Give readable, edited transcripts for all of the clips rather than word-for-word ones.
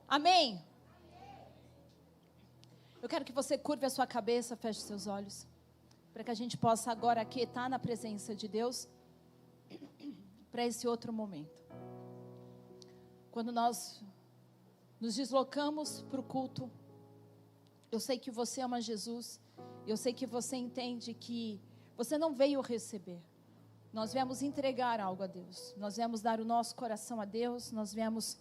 Amém? Eu quero que você curve a sua cabeça, feche seus olhos, para que a gente possa agora aqui estar na presença de Deus, para esse outro momento. Quando nós nos deslocamos para o culto, eu sei que você ama Jesus, eu sei que você entende que você não veio receber. Nós viemos entregar algo a Deus, nós viemos dar o nosso coração a Deus, nós viemos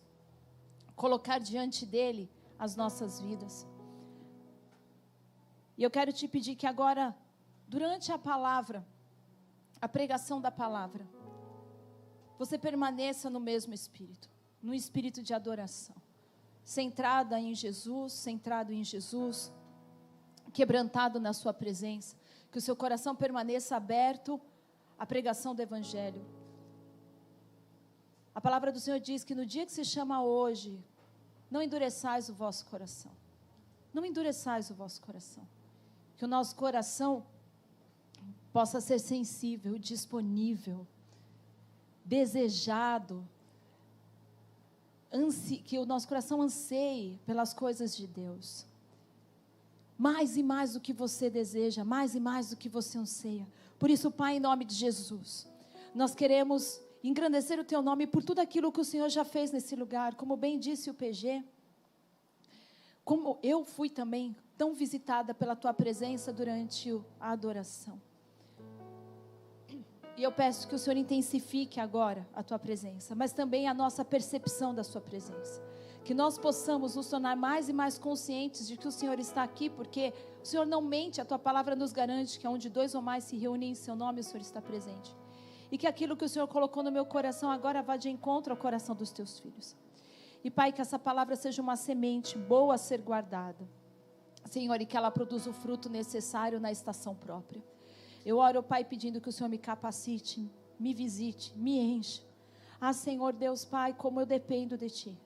colocar diante dEle as nossas vidas. E eu quero te pedir que agora, durante a palavra, a pregação da palavra, você permaneça no mesmo espírito, no espírito de adoração, centrado em Jesus, quebrantado na sua presença, que o seu coração permaneça aberto à pregação do Evangelho. A palavra do Senhor diz que no dia que se chama hoje, não endureçais o vosso coração. Não endureçais o vosso coração. Que o nosso coração possa ser sensível, disponível, desejado, que o nosso coração anseie pelas coisas de Deus. Mais e mais do que você deseja, mais e mais do que você anseia. Por isso, Pai, em nome de Jesus, nós queremos engrandecer o Teu nome por tudo aquilo que o Senhor já fez nesse lugar. Como bem disse o PG, como eu fui também tão visitada pela Tua presença durante a adoração. E eu peço que o Senhor intensifique agora a Tua presença, mas também a nossa percepção da Sua presença. Que nós possamos nos tornar mais e mais conscientes de que o Senhor está aqui, porque o Senhor não mente, a Tua palavra nos garante que onde 2 ou mais se reúnem em Seu nome, o Senhor está presente. E que aquilo que o Senhor colocou no meu coração agora vá de encontro ao coração dos Teus filhos. E Pai, que essa palavra seja uma semente boa a ser guardada, Senhor, e que ela produza o fruto necessário na estação própria. Eu oro, Pai, pedindo que o Senhor me capacite, me visite, me encha. Ah, Senhor Deus, Pai, como eu dependo de Ti.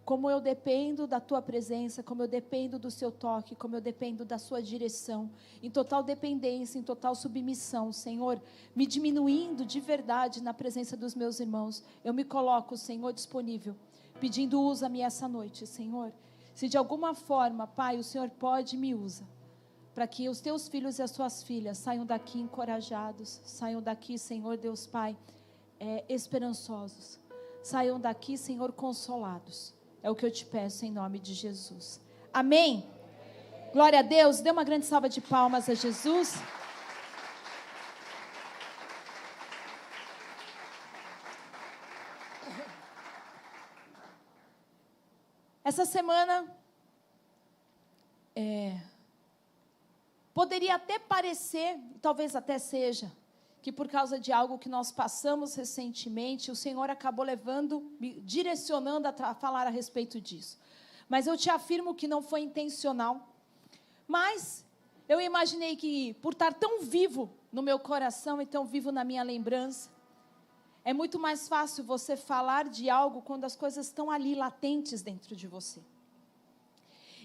Como eu dependo da Tua presença, como eu dependo do Seu toque, como eu dependo da Sua direção, em total dependência, em total submissão, Senhor, me diminuindo de verdade na presença dos meus irmãos. Eu me coloco, Senhor, disponível, pedindo usa-me essa noite, Senhor. Se de alguma forma, Pai, o Senhor pode, me usa, para que os Teus filhos e as Tuas filhas saiam daqui encorajados, saiam daqui, Senhor Deus Pai, esperançosos, saiam daqui, Senhor, consolados. É o que eu te peço em nome de Jesus. Amém? Glória a Deus. Dê uma grande salva de palmas a Jesus. Essa semana poderia até parecer, talvez até seja, que por causa de algo que nós passamos recentemente, o Senhor acabou me direcionando a falar a respeito disso. Mas eu te afirmo que não foi intencional. Mas eu imaginei que, por estar tão vivo no meu coração e tão vivo na minha lembrança, é muito mais fácil você falar de algo quando as coisas estão ali latentes dentro de você.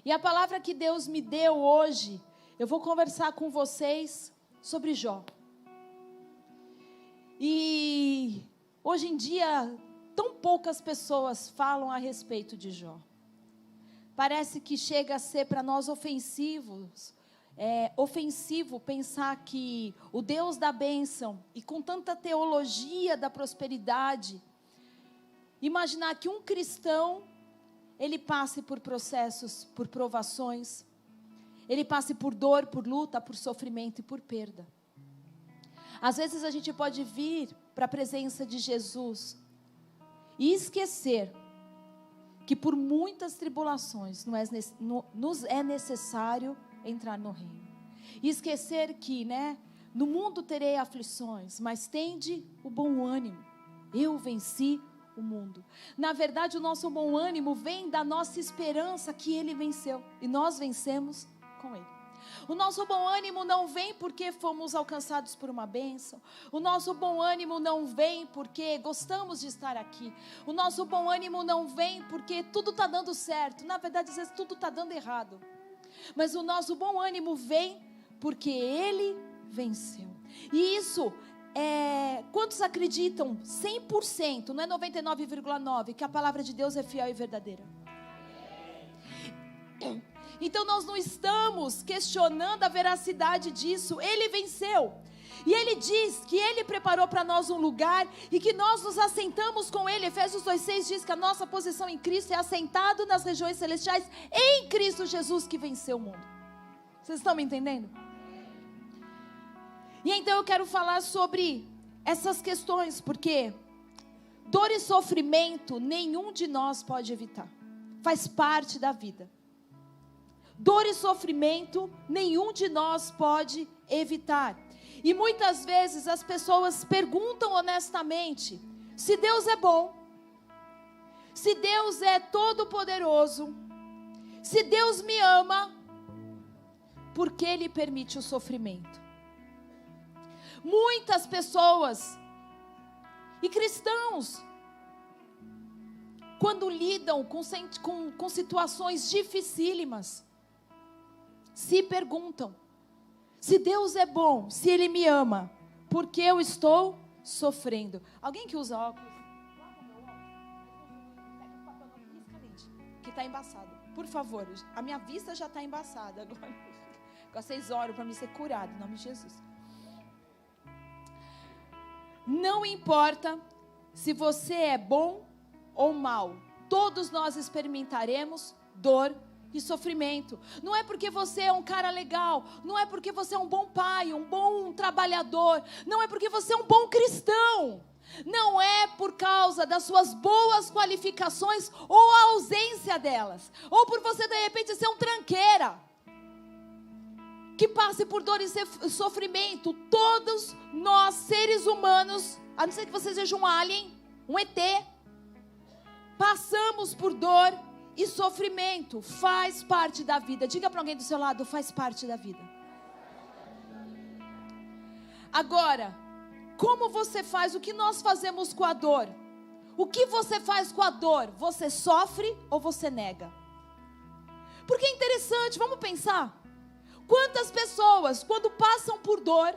E a palavra que Deus me deu hoje, eu vou conversar com vocês sobre Jó. E hoje em dia, tão poucas pessoas falam a respeito de Jó. Parece que chega a ser para nós ofensivo pensar que o Deus da bênção, e com tanta teologia da prosperidade, imaginar que um cristão, ele passe por processos, por provações, ele passe por dor, por luta, por sofrimento e por perda. Às vezes a gente pode vir para a presença de Jesus e esquecer que por muitas tribulações nos é necessário entrar no reino. E esquecer que, no mundo terei aflições, mas tende o bom ânimo. Eu venci o mundo. Na verdade, o nosso bom ânimo vem da nossa esperança que Ele venceu. E nós vencemos com Ele. O nosso bom ânimo não vem porque fomos alcançados por uma bênção. O nosso bom ânimo não vem porque gostamos de estar aqui. O nosso bom ânimo não vem porque tudo está dando certo. Na verdade, às vezes tudo está dando errado. Mas o nosso bom ânimo vem porque Ele venceu. E isso quantos acreditam 100%, não é 99,9%, que a palavra de Deus é fiel e verdadeira? Então nós não estamos questionando a veracidade disso. Ele venceu. E ele diz que ele preparou para nós um lugar e que nós nos assentamos com ele. Efésios 2:6 diz que a nossa posição em Cristo é assentado nas regiões celestiais em Cristo Jesus, que venceu o mundo. Vocês estão me entendendo? E então eu quero falar sobre essas questões, porque dor e sofrimento nenhum de nós pode evitar. Faz parte da vida. Dor e sofrimento nenhum de nós pode evitar. E muitas vezes as pessoas perguntam honestamente se Deus é bom, se Deus é todo poderoso, se Deus me ama, por que Ele permite o sofrimento? Muitas pessoas e cristãos, quando lidam com situações dificílimas, se perguntam: se Deus é bom, se Ele me ama, por que eu estou sofrendo? Alguém que usa óculos? Que está embaçado. Por favor, a minha vista já está embaçada agora. Vocês oram para mim ser curado, em nome de Jesus. Não importa se você é bom ou mal, todos nós experimentaremos dor e sofrimento. Não é porque você é um cara legal, não é porque você é um bom pai, um bom trabalhador, não é porque você é um bom cristão, não é por causa das suas boas qualificações ou a ausência delas, ou por você de repente ser um tranqueira que passe por dor e sofrimento. Todos nós, seres humanos, a não ser que você seja um alien, um ET, passamos por dor e sofrimento. Faz parte da vida. Diga para alguém do seu lado: faz parte da vida. Agora, como você faz? O que nós fazemos com a dor? O que você faz com a dor? Você sofre ou você nega? Porque é interessante, vamos pensar. Quantas pessoas, quando passam por dor,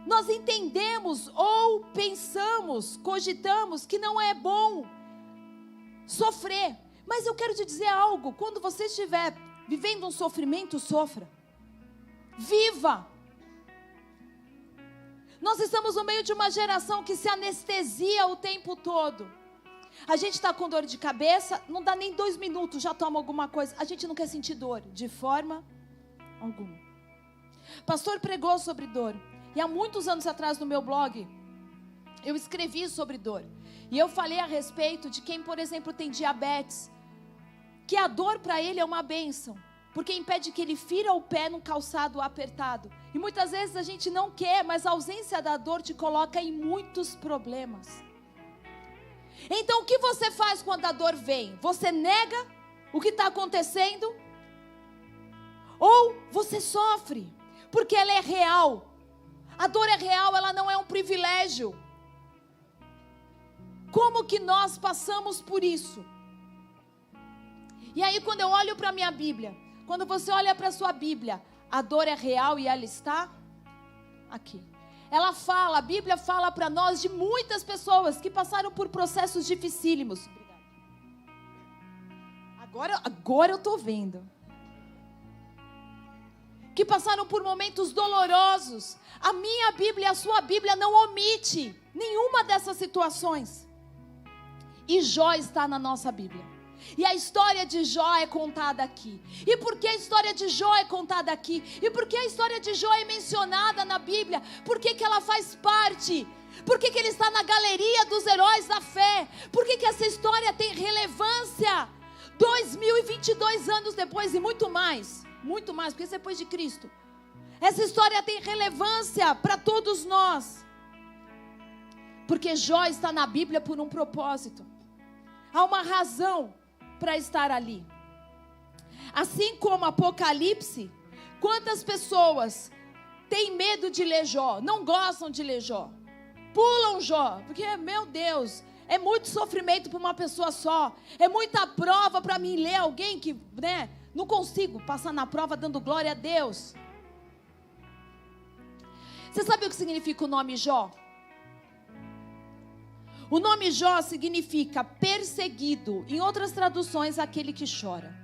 nós entendemos ou pensamos, cogitamos que não é bom sofrer. Mas eu quero te dizer algo: quando você estiver vivendo um sofrimento, sofra. Viva. Nós estamos no meio de uma geração que se anestesia o tempo todo. A gente está com dor de cabeça, não dá nem 2 minutos, já toma alguma coisa. A gente não quer sentir dor, de forma alguma. Pastor pregou sobre dor. E há muitos anos atrás no meu blog, eu escrevi sobre dor. E eu falei a respeito de quem, por exemplo, tem diabetes, que a dor para ele é uma bênção, porque impede que ele fira o pé num calçado apertado. E muitas vezes a gente não quer, mas a ausência da dor te coloca em muitos problemas. Então o que você faz quando a dor vem? Você nega o que está acontecendo? Ou você sofre? Porque ela é real. A dor é real, ela não é um privilégio. Como que nós passamos por isso? E aí quando eu olho para a minha Bíblia, quando você olha para a sua Bíblia, a dor é real e ela está aqui. Ela fala, a Bíblia fala para nós de muitas pessoas que passaram por processos dificílimos. Agora eu estou vendo. Que passaram por momentos dolorosos. A minha Bíblia e a sua Bíblia não omite nenhuma dessas situações. E Jó está na nossa Bíblia. E a história de Jó é contada aqui. E por que a história de Jó é contada aqui? E por que a história de Jó é mencionada na Bíblia? Por que que ela faz parte? Por que que ele está na galeria dos heróis da fé? Por que que essa história tem relevância? 2022 anos depois e muito mais, porque isso é depois de Cristo. Essa história tem relevância para todos nós. Porque Jó está na Bíblia por um propósito. Há uma razão para estar ali. Assim como Apocalipse, quantas pessoas têm medo de ler Jó, não gostam de ler Jó, pulam Jó, porque, meu Deus, é muito sofrimento para uma pessoa só, é muita prova para mim ler alguém que, não consigo passar na prova dando glória a Deus. Você sabe o que significa o nome Jó? O nome Jó significa perseguido. Em outras traduções, aquele que chora.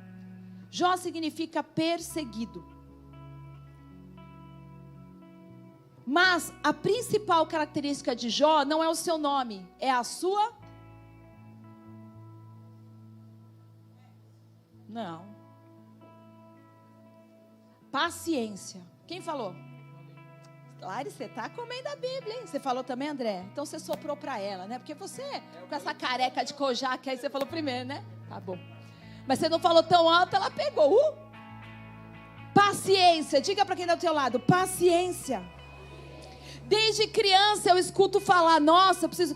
Jó significa perseguido. Mas a principal característica de Jó não é o seu nome, é a sua... Não. Paciência. Quem falou? Lari, você está comendo a Bíblia, hein? Você falou também, André? Então você soprou para ela, né? Porque você, com essa careca de Kojak, aí você falou primeiro, né? Tá bom. Mas você não falou tão alto, ela pegou. Paciência. Diga para quem está do teu lado. Paciência. Desde criança eu escuto falar, nossa, eu preciso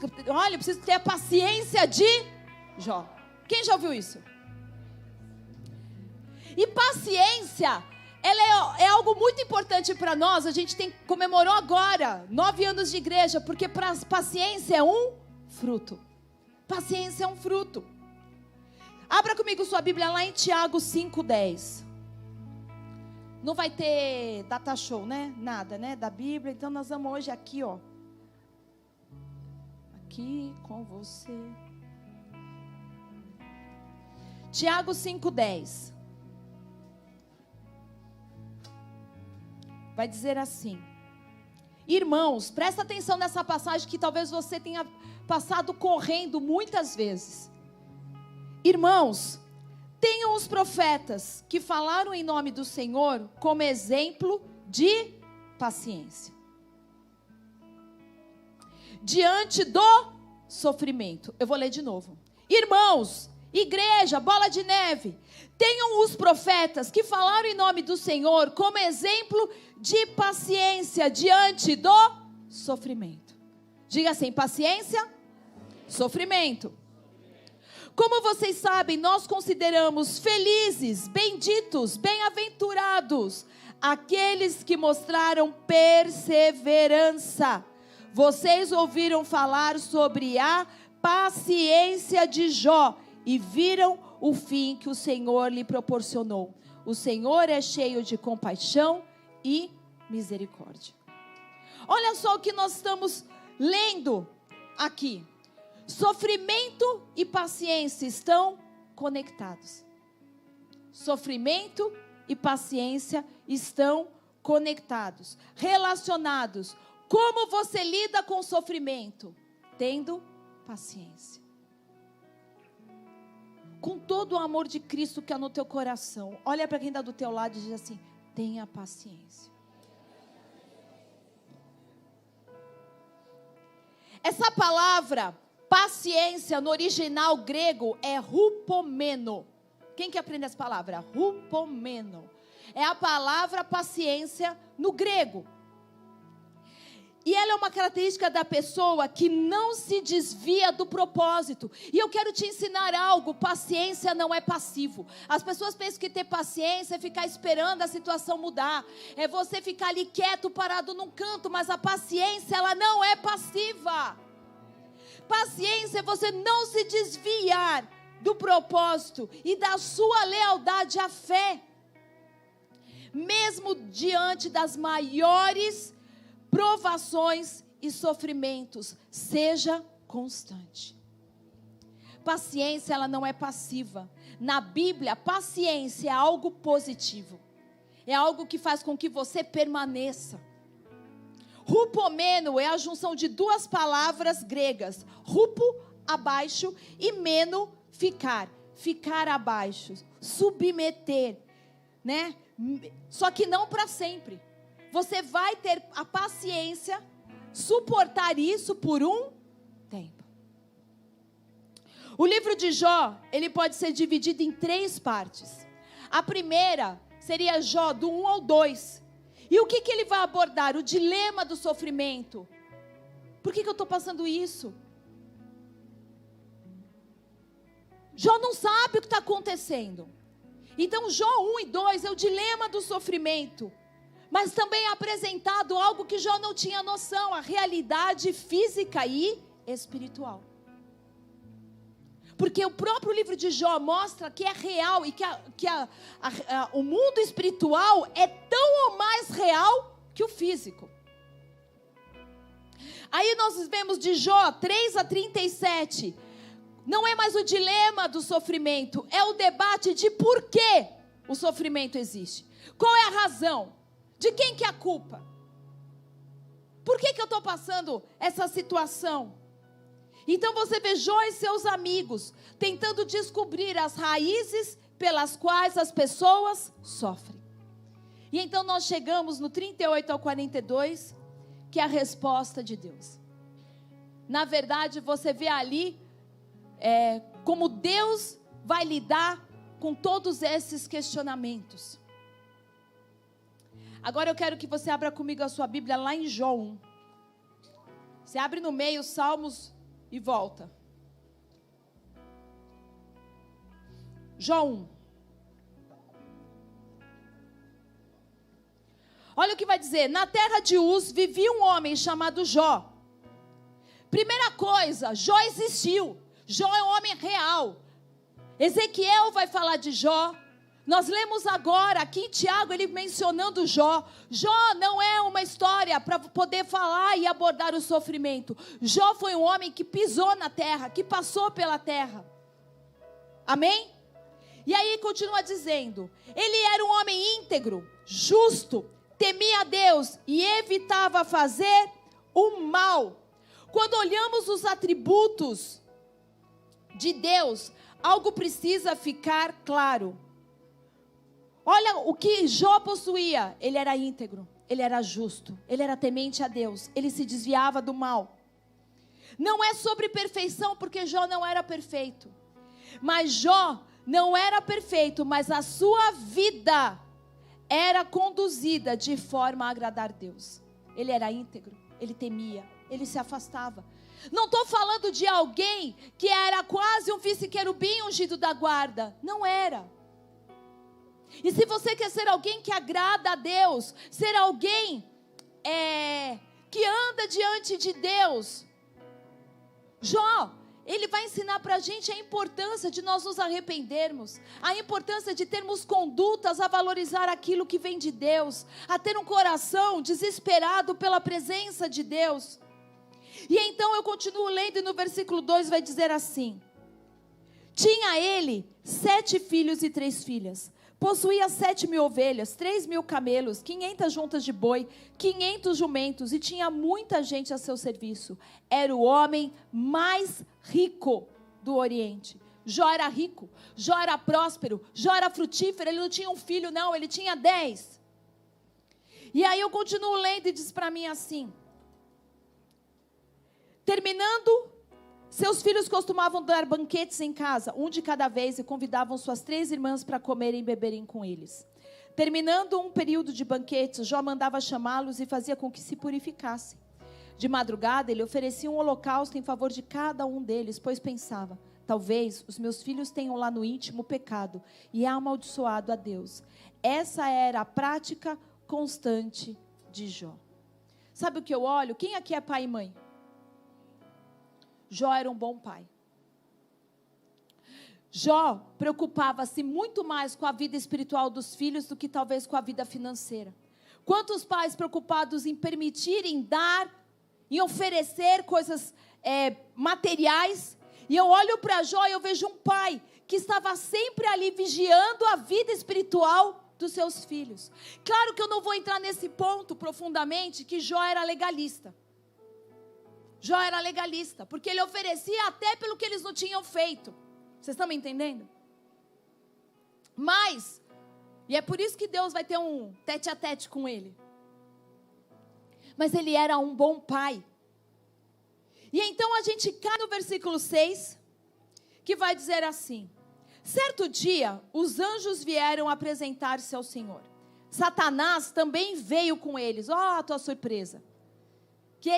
ter a paciência de Jó. Quem já ouviu isso? E paciência... ela é algo muito importante para nós. A gente comemorou agora 9 anos de igreja, porque paciência é um fruto. Paciência é um fruto. Abra comigo sua Bíblia lá em Tiago 5:10. Não vai ter data show, né? Nada, né? Da Bíblia. Então nós vamos hoje aqui, ó. Aqui com você. Tiago 5:10. Vai dizer assim: irmãos, presta atenção nessa passagem que talvez você tenha passado correndo muitas vezes. Irmãos, tenham os profetas que falaram em nome do Senhor como exemplo de paciência. Diante do sofrimento. Eu vou ler de novo. Irmãos, igreja, bola de neve, tenham os profetas que falaram em nome do Senhor como exemplo de paciência diante do sofrimento. Diga assim: paciência, sofrimento. Como vocês sabem, nós consideramos felizes, benditos, bem-aventurados aqueles que mostraram perseverança. Vocês ouviram falar sobre a paciência de Jó e viram o fim que o Senhor lhe proporcionou. O Senhor é cheio de compaixão e misericórdia. Olha só o que nós estamos lendo aqui. Sofrimento e paciência estão conectados. Sofrimento e paciência estão conectados, relacionados. Como você lida com o sofrimento? Tendo paciência. Com todo o amor de Cristo que há no teu coração. Olha para quem está do teu lado e diz assim: tenha paciência. Essa palavra paciência no original grego é hupomeno. Quem que aprende essa palavra? Hupomeno. É a palavra paciência no grego. E ela é uma característica da pessoa que não se desvia do propósito. E eu quero te ensinar algo: paciência não é passivo. As pessoas pensam que ter paciência é ficar esperando a situação mudar. É você ficar ali quieto, parado num canto. Mas a paciência, ela não é passiva. Paciência é você não se desviar do propósito e da sua lealdade à fé. Mesmo diante das maiores provações e sofrimentos, seja constante. Paciência, ela não é passiva. Na Bíblia, paciência é algo positivo. É algo que faz com que você permaneça. Hupomeno é a junção de duas palavras gregas. Hupo, abaixo, e meno, ficar. Ficar abaixo, submeter, né? Só que não para sempre. Você vai ter a paciência, suportar isso por um tempo. O livro de Jó, ele pode ser dividido em 3 partes. A primeira seria Jó do 1 ao 2. E o que ele vai abordar? O dilema do sofrimento. Por que eu estou passando isso? Jó não sabe o que está acontecendo. Então Jó 1 e 2 é o dilema do sofrimento. Mas também é apresentado algo que Jó não tinha noção, a realidade física e espiritual. Porque o próprio livro de Jó mostra que é real e que o mundo espiritual é tão ou mais real que o físico. Aí nós vemos de Jó 3-37. Não é mais o dilema do sofrimento, é o debate de por que o sofrimento existe. Qual é a razão? De quem que é a culpa? Por que eu estou passando essa situação? Então você vê Jó e seus amigos tentando descobrir as raízes pelas quais as pessoas sofrem. E então nós chegamos no 38-42, que é a resposta de Deus. Na verdade, você vê ali como Deus vai lidar com todos esses questionamentos. Agora eu quero que você abra comigo a sua Bíblia lá em Jó 1. Você abre no meio Salmos e volta. Jó 1. Olha o que vai dizer. Na terra de Uz vivia um homem chamado Jó. Primeira coisa, Jó existiu. Jó é um homem real. Ezequiel vai falar de Jó. Nós lemos agora aqui em Tiago, ele mencionando Jó. Jó não é uma história para poder falar e abordar o sofrimento. Jó foi um homem que pisou na terra, que passou pela terra. Amém? E aí continua dizendo, ele era um homem íntegro, justo, temia a Deus e evitava fazer o mal. Quando olhamos os atributos de Deus, algo precisa ficar claro. Olha o que Jó possuía. Ele era íntegro, ele era justo, ele era temente a Deus, ele se desviava do mal. Não é sobre perfeição, porque Jó não era perfeito. Mas Jó não era perfeito, mas a sua vida era conduzida de forma a agradar a Deus. Ele era íntegro, ele temia, ele se afastava. Não estou falando de alguém que era quase um vice-querubim ungido da guarda. Não era. E se você quer ser alguém que agrada a Deus, ser alguém que anda diante de Deus, Jó, ele vai ensinar para a gente a importância de nós nos arrependermos, a importância de termos condutas a valorizar aquilo que vem de Deus, a ter um coração desesperado pela presença de Deus. E então eu continuo lendo e no versículo 2 vai dizer assim: tinha ele 7 filhos e 3 filhas. Possuía 7.000 ovelhas, 3.000 camelos, 500 juntas de boi, 500 jumentos e tinha muita gente a seu serviço. Era o homem mais rico do Oriente. Jó era rico, Jó era próspero, Jó era frutífero. Ele não tinha um filho não, ele tinha 10. E aí eu continuo lendo e diz para mim assim: terminando, seus filhos costumavam dar banquetes em casa, um de cada vez, e convidavam suas 3 irmãs para comerem e beberem com eles. Terminando um período de banquetes, Jó mandava chamá-los e fazia com que se purificassem. De madrugada, ele oferecia um holocausto em favor de cada um deles, pois pensava: talvez os meus filhos tenham lá no íntimo pecado e amaldiçoado a Deus. Essa era a prática constante de Jó. Sabe o que eu olho? Quem aqui é pai e mãe? Jó era um bom pai. Jó preocupava-se muito mais com a vida espiritual dos filhos do que talvez com a vida financeira. Quantos pais preocupados em permitirem dar, em oferecer coisas materiais? E eu olho para Jó e eu vejo um pai que estava sempre ali vigiando a vida espiritual dos seus filhos. Claro que eu não vou entrar nesse ponto profundamente, que Jó era legalista. Jó era legalista, porque ele oferecia até pelo que eles não tinham feito. Vocês estão me entendendo? Mas, e é por isso que Deus vai ter um tete a tete com ele. Mas ele era um bom pai. E então a gente cai no versículo 6, que vai dizer assim: certo dia, os anjos vieram apresentar-se ao Senhor. Satanás também veio com eles. Ó, a tua surpresa. Que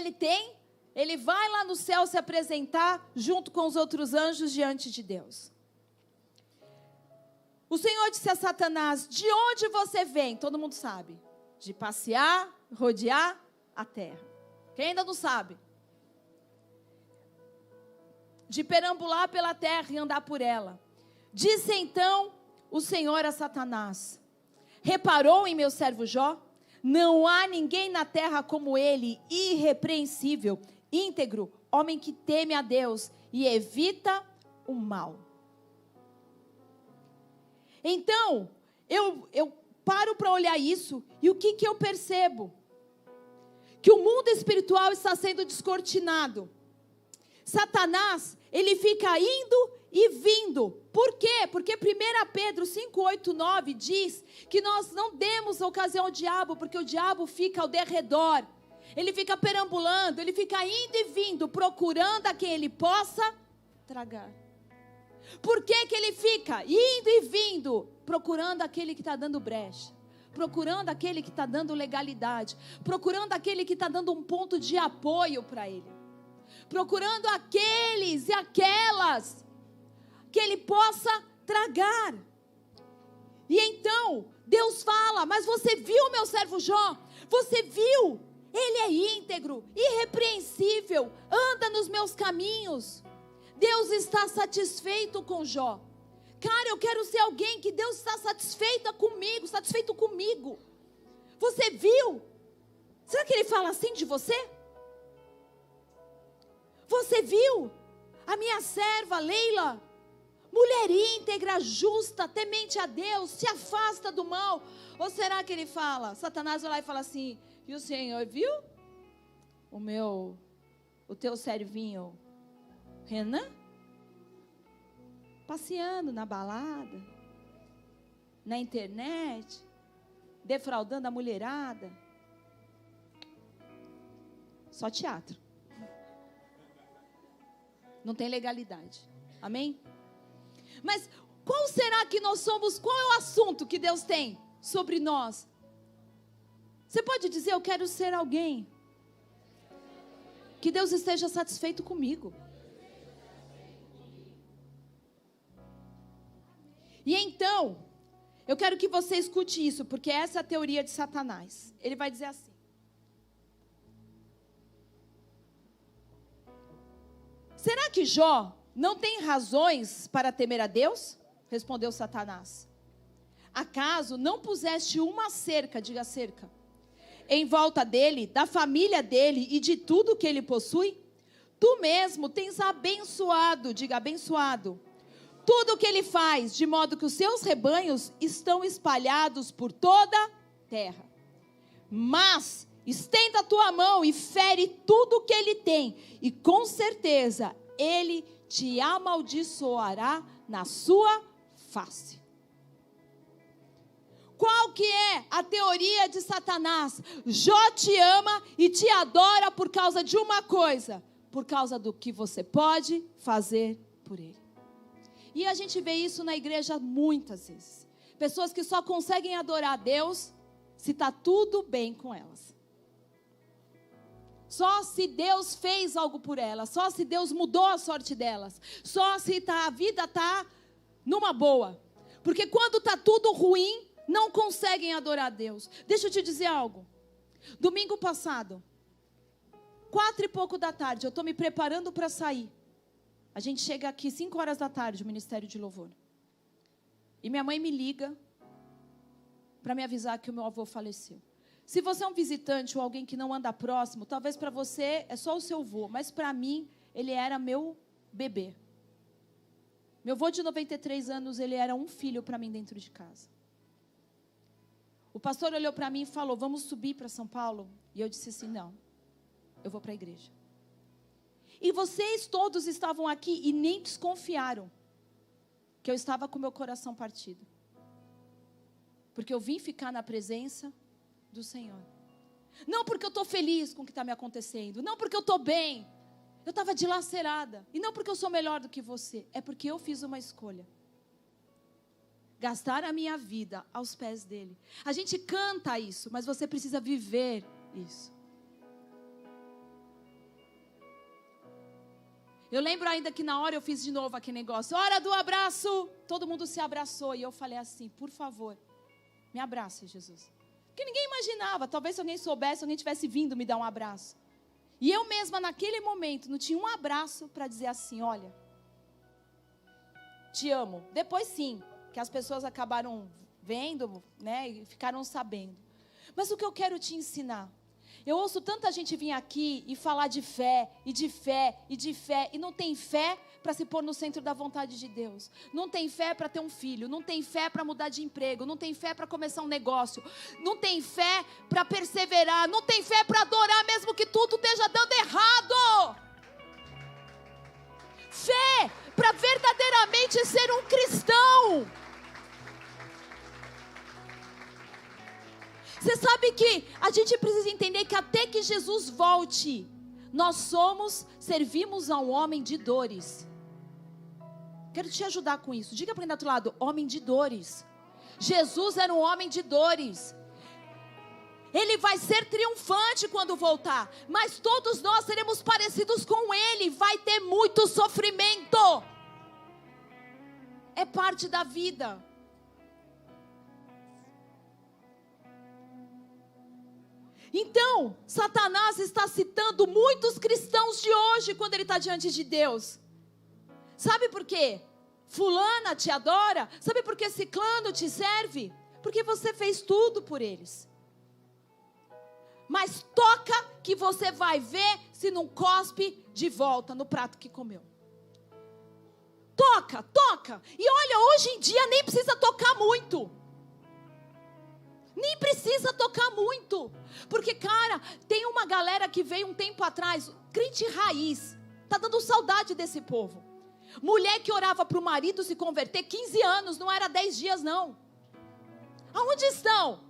ele vai lá no céu se apresentar junto com os outros anjos diante de Deus. O Senhor disse a Satanás: de onde você vem? Todo mundo sabe. De passear, rodear a terra. Quem ainda não sabe? De perambular pela terra e andar por ela. Disse então o Senhor a Satanás: reparou em meu servo Jó? Não há ninguém na terra como ele, irrepreensível, íntegro, homem que teme a Deus e evita o mal. Então, eu paro para olhar isso, e o que eu percebo? Que o mundo espiritual está sendo descortinado. Satanás, ele fica indo e vindo. Por quê? Porque 1 Pedro 5, 8, 9 diz que nós não demos ocasião ao diabo, porque o diabo fica ao derredor. Ele fica perambulando, ele fica indo e vindo, procurando a quem ele possa tragar. Por que ele fica indo e vindo? Procurando aquele que está dando brecha. Procurando aquele que está dando legalidade. Procurando aquele que está dando um ponto de apoio para ele. Procurando aqueles e aquelas que ele possa tragar. E então, Deus fala, mas você viu meu servo Jó? Você viu? Ele é íntegro, irrepreensível, anda nos meus caminhos. Deus está satisfeito com Jó. Cara, eu quero ser alguém que Deus está satisfeito comigo. Você viu? Será que ele fala assim de você? Você viu? A minha serva Leila, mulher íntegra, justa, temente a Deus, se afasta do mal. Ou será que ele fala? Satanás vai lá e fala assim: e o Senhor viu? O teu servinho Renan? Passeando na balada, na internet, defraudando a mulherada. Só teatro. Não tem legalidade. Amém? Mas qual será que nós somos? Qual é o assunto que Deus tem sobre nós? Você pode dizer: eu quero ser alguém que Deus esteja satisfeito comigo. E então, eu quero que você escute isso, porque essa é a teoria de Satanás. Ele vai dizer assim: será que Jó não tem razões para temer a Deus? Respondeu Satanás. Acaso não puseste uma cerca, diga cerca, em volta dele, da família dele e de tudo que ele possui? Tu mesmo tens abençoado, diga abençoado, tudo o que ele faz, de modo que os seus rebanhos estão espalhados por toda a terra. Mas estenda a tua mão e fere tudo o que ele tem, e com certeza ele te amaldiçoará na sua face. Qual que é a teoria de Satanás? Jó te ama e te adora por causa de uma coisa: por causa do que você pode fazer por ele. E a gente vê isso na igreja muitas vezes. Pessoas que só conseguem adorar a Deus se está tudo bem com elas. Só se Deus fez algo por elas. Só se Deus mudou a sorte delas. Só se a vida está numa boa. Porque quando está tudo ruim, não conseguem adorar a Deus. Deixa eu te dizer algo. Domingo passado, 4 e pouco da tarde, eu estou me preparando para sair. A gente chega aqui 5 horas da tarde, o Ministério de Louvor. E minha mãe me liga para me avisar que o meu avô faleceu. Se você é um visitante ou alguém que não anda próximo, talvez para você é só o seu avô, mas para mim, ele era meu bebê. Meu avô de 93 anos, ele era um filho para mim dentro de casa. O pastor olhou para mim e falou: vamos subir para São Paulo? E eu disse assim: não, eu vou para a igreja. E vocês todos estavam aqui e nem desconfiaram que eu estava com meu coração partido. Porque eu vim ficar na presença do Senhor. Não porque eu estou feliz com o que está me acontecendo. Não porque eu estou bem. Eu estava dilacerada. E não porque eu sou melhor do que você. É porque eu fiz uma escolha. Gastar a minha vida aos pés dele. A gente canta isso, mas você precisa viver isso. Eu lembro ainda que na hora eu fiz de novo aquele negócio. Hora do abraço. Todo mundo se abraçou. E eu falei assim: por favor, me abrace, Jesus. Porque ninguém imaginava. Talvez se alguém soubesse, alguém tivesse vindo me dar um abraço. E eu mesma naquele momento não tinha um abraço para dizer assim: olha, te amo. Depois sim, que as pessoas acabaram vendo, né, e ficaram sabendo. Mas o que eu quero te ensinar Eu ouço tanta gente vir aqui e falar de fé, e de fé, e de fé, e não tem fé para se pôr no centro da vontade de Deus. Não tem fé para ter um filho, não tem fé para mudar de emprego, não tem fé para começar um negócio, não tem fé para perseverar, não tem fé para adorar mesmo que tudo esteja dando errado. Fé para verdadeiramente ser um cristão. Você sabe que a gente precisa entender que até que Jesus volte, nós servimos a um homem de dores. Quero te ajudar com isso. Diga para quem está do outro lado, homem de dores. Jesus era um homem de dores. Ele vai ser triunfante quando voltar, mas todos nós seremos parecidos com Ele. Vai ter muito sofrimento. É parte da vida. Então, Satanás está citando muitos cristãos de hoje quando ele está diante de Deus. Sabe por quê? Fulana te adora. Sabe por que ciclano te serve? Porque você fez tudo por eles. Mas toca que você vai ver se não cospe de volta no prato que comeu. Toca, toca. E olha, hoje em dia nem precisa tocar muito. Nem precisa tocar muito. Porque, cara, tem uma galera que veio um tempo atrás, crente raiz. Tá dando saudade desse povo. Mulher que orava para o marido se converter 15 anos, não era 10 dias não. Aonde estão?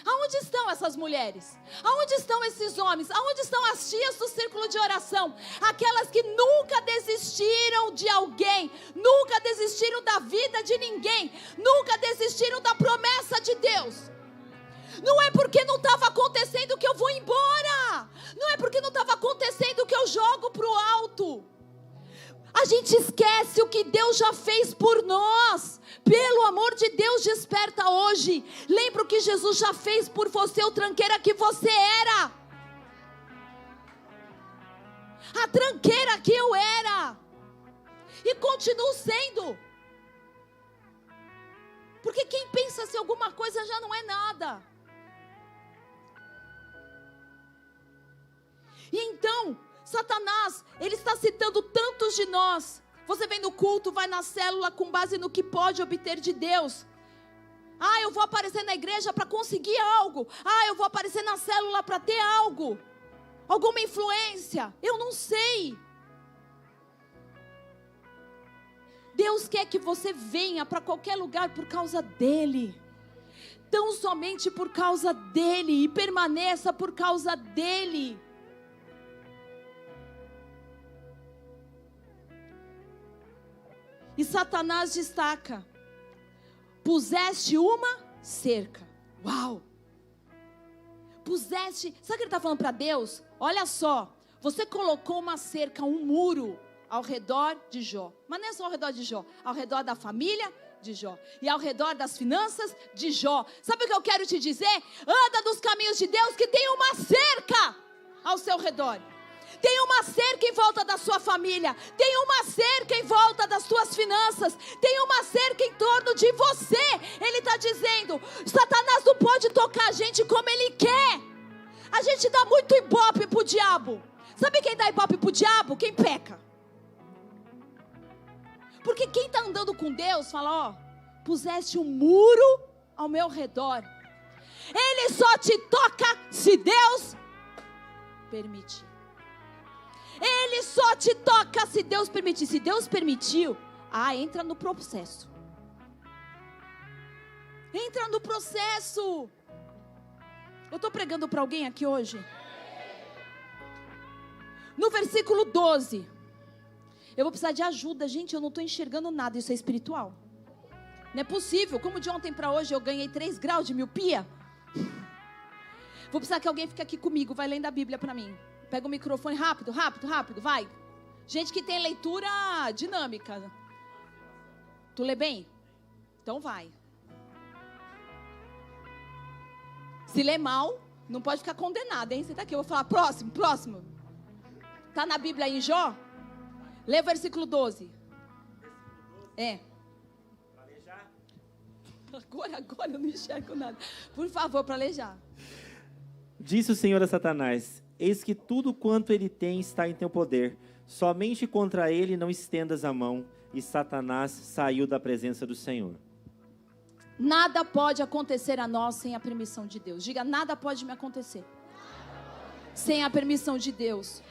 Aonde estão essas mulheres? Aonde estão esses homens? Aonde estão as tias do círculo de oração? Aquelas que nunca desistiram de alguém, nunca desistiram da vida de ninguém, nunca desistiram da promessa de Deus. Não é porque não estava acontecendo que eu vou embora. Não é porque não estava acontecendo que eu jogo para o alto. A gente esquece o que Deus já fez por nós. Pelo amor de Deus, desperta hoje. Lembra o que Jesus já fez por você, o tranqueira que você era. A tranqueira que eu era. E continuo sendo. Porque quem pensa se alguma coisa já não é nada. E então, Satanás, ele está citando tantos de nós. Você vem no culto, vai na célula com base no que pode obter de Deus. Ah, eu vou aparecer na igreja para conseguir algo. Ah, eu vou aparecer na célula para ter algo. Alguma influência. Eu não sei. Deus quer que você venha para qualquer lugar por causa dEle. Tão somente por causa dEle. E permaneça por causa dEle. E Satanás destaca: puseste uma cerca. Uau! Puseste, sabe o que ele está falando para Deus? Olha só, você colocou uma cerca, um muro ao redor de Jó. Mas não é só ao redor de Jó, ao redor da família de Jó. E ao redor das finanças de Jó. Sabe o que eu quero te dizer? Anda nos caminhos de Deus, que tem uma cerca ao seu redor. Tem uma cerca em volta da sua família. Tem uma cerca em volta das suas finanças. Tem uma cerca em torno de você. Ele está dizendo: Satanás não pode tocar a gente como ele quer. A gente dá muito ibope pro diabo. Sabe quem dá ibope pro diabo? Quem peca. Porque quem está andando com Deus fala: ó, puseste um muro ao meu redor. Ele só te toca se Deus permitir. Ele só te toca se Deus permitir. Se Deus permitiu, entra no processo. Entra no processo. Eu estou pregando para alguém aqui hoje. No versículo 12. Eu vou precisar de ajuda, gente. Eu não estou enxergando nada. Isso é espiritual. Não é possível. Como de ontem para hoje eu ganhei 3 graus de miopia. Vou precisar que alguém fique aqui comigo. Vai lendo a Bíblia para mim. Pega o microfone, rápido, rápido, rápido, vai. Gente que tem leitura dinâmica. Tu lê bem? Então vai. Se lê mal, não pode ficar condenado, hein? Você tá aqui, eu vou falar próximo, próximo. Tá na Bíblia aí em Jó? Lê o versículo 12. É. Planejar? Agora eu não enxergo nada. Por favor, planejar. Disse o Senhor a Satanás: eis que tudo quanto ele tem está em teu poder. Somente contra ele não estendas a mão. E Satanás saiu da presença do Senhor. Nada pode acontecer a nós sem a permissão de Deus. Diga, nada pode me acontecer sem a permissão de Deus.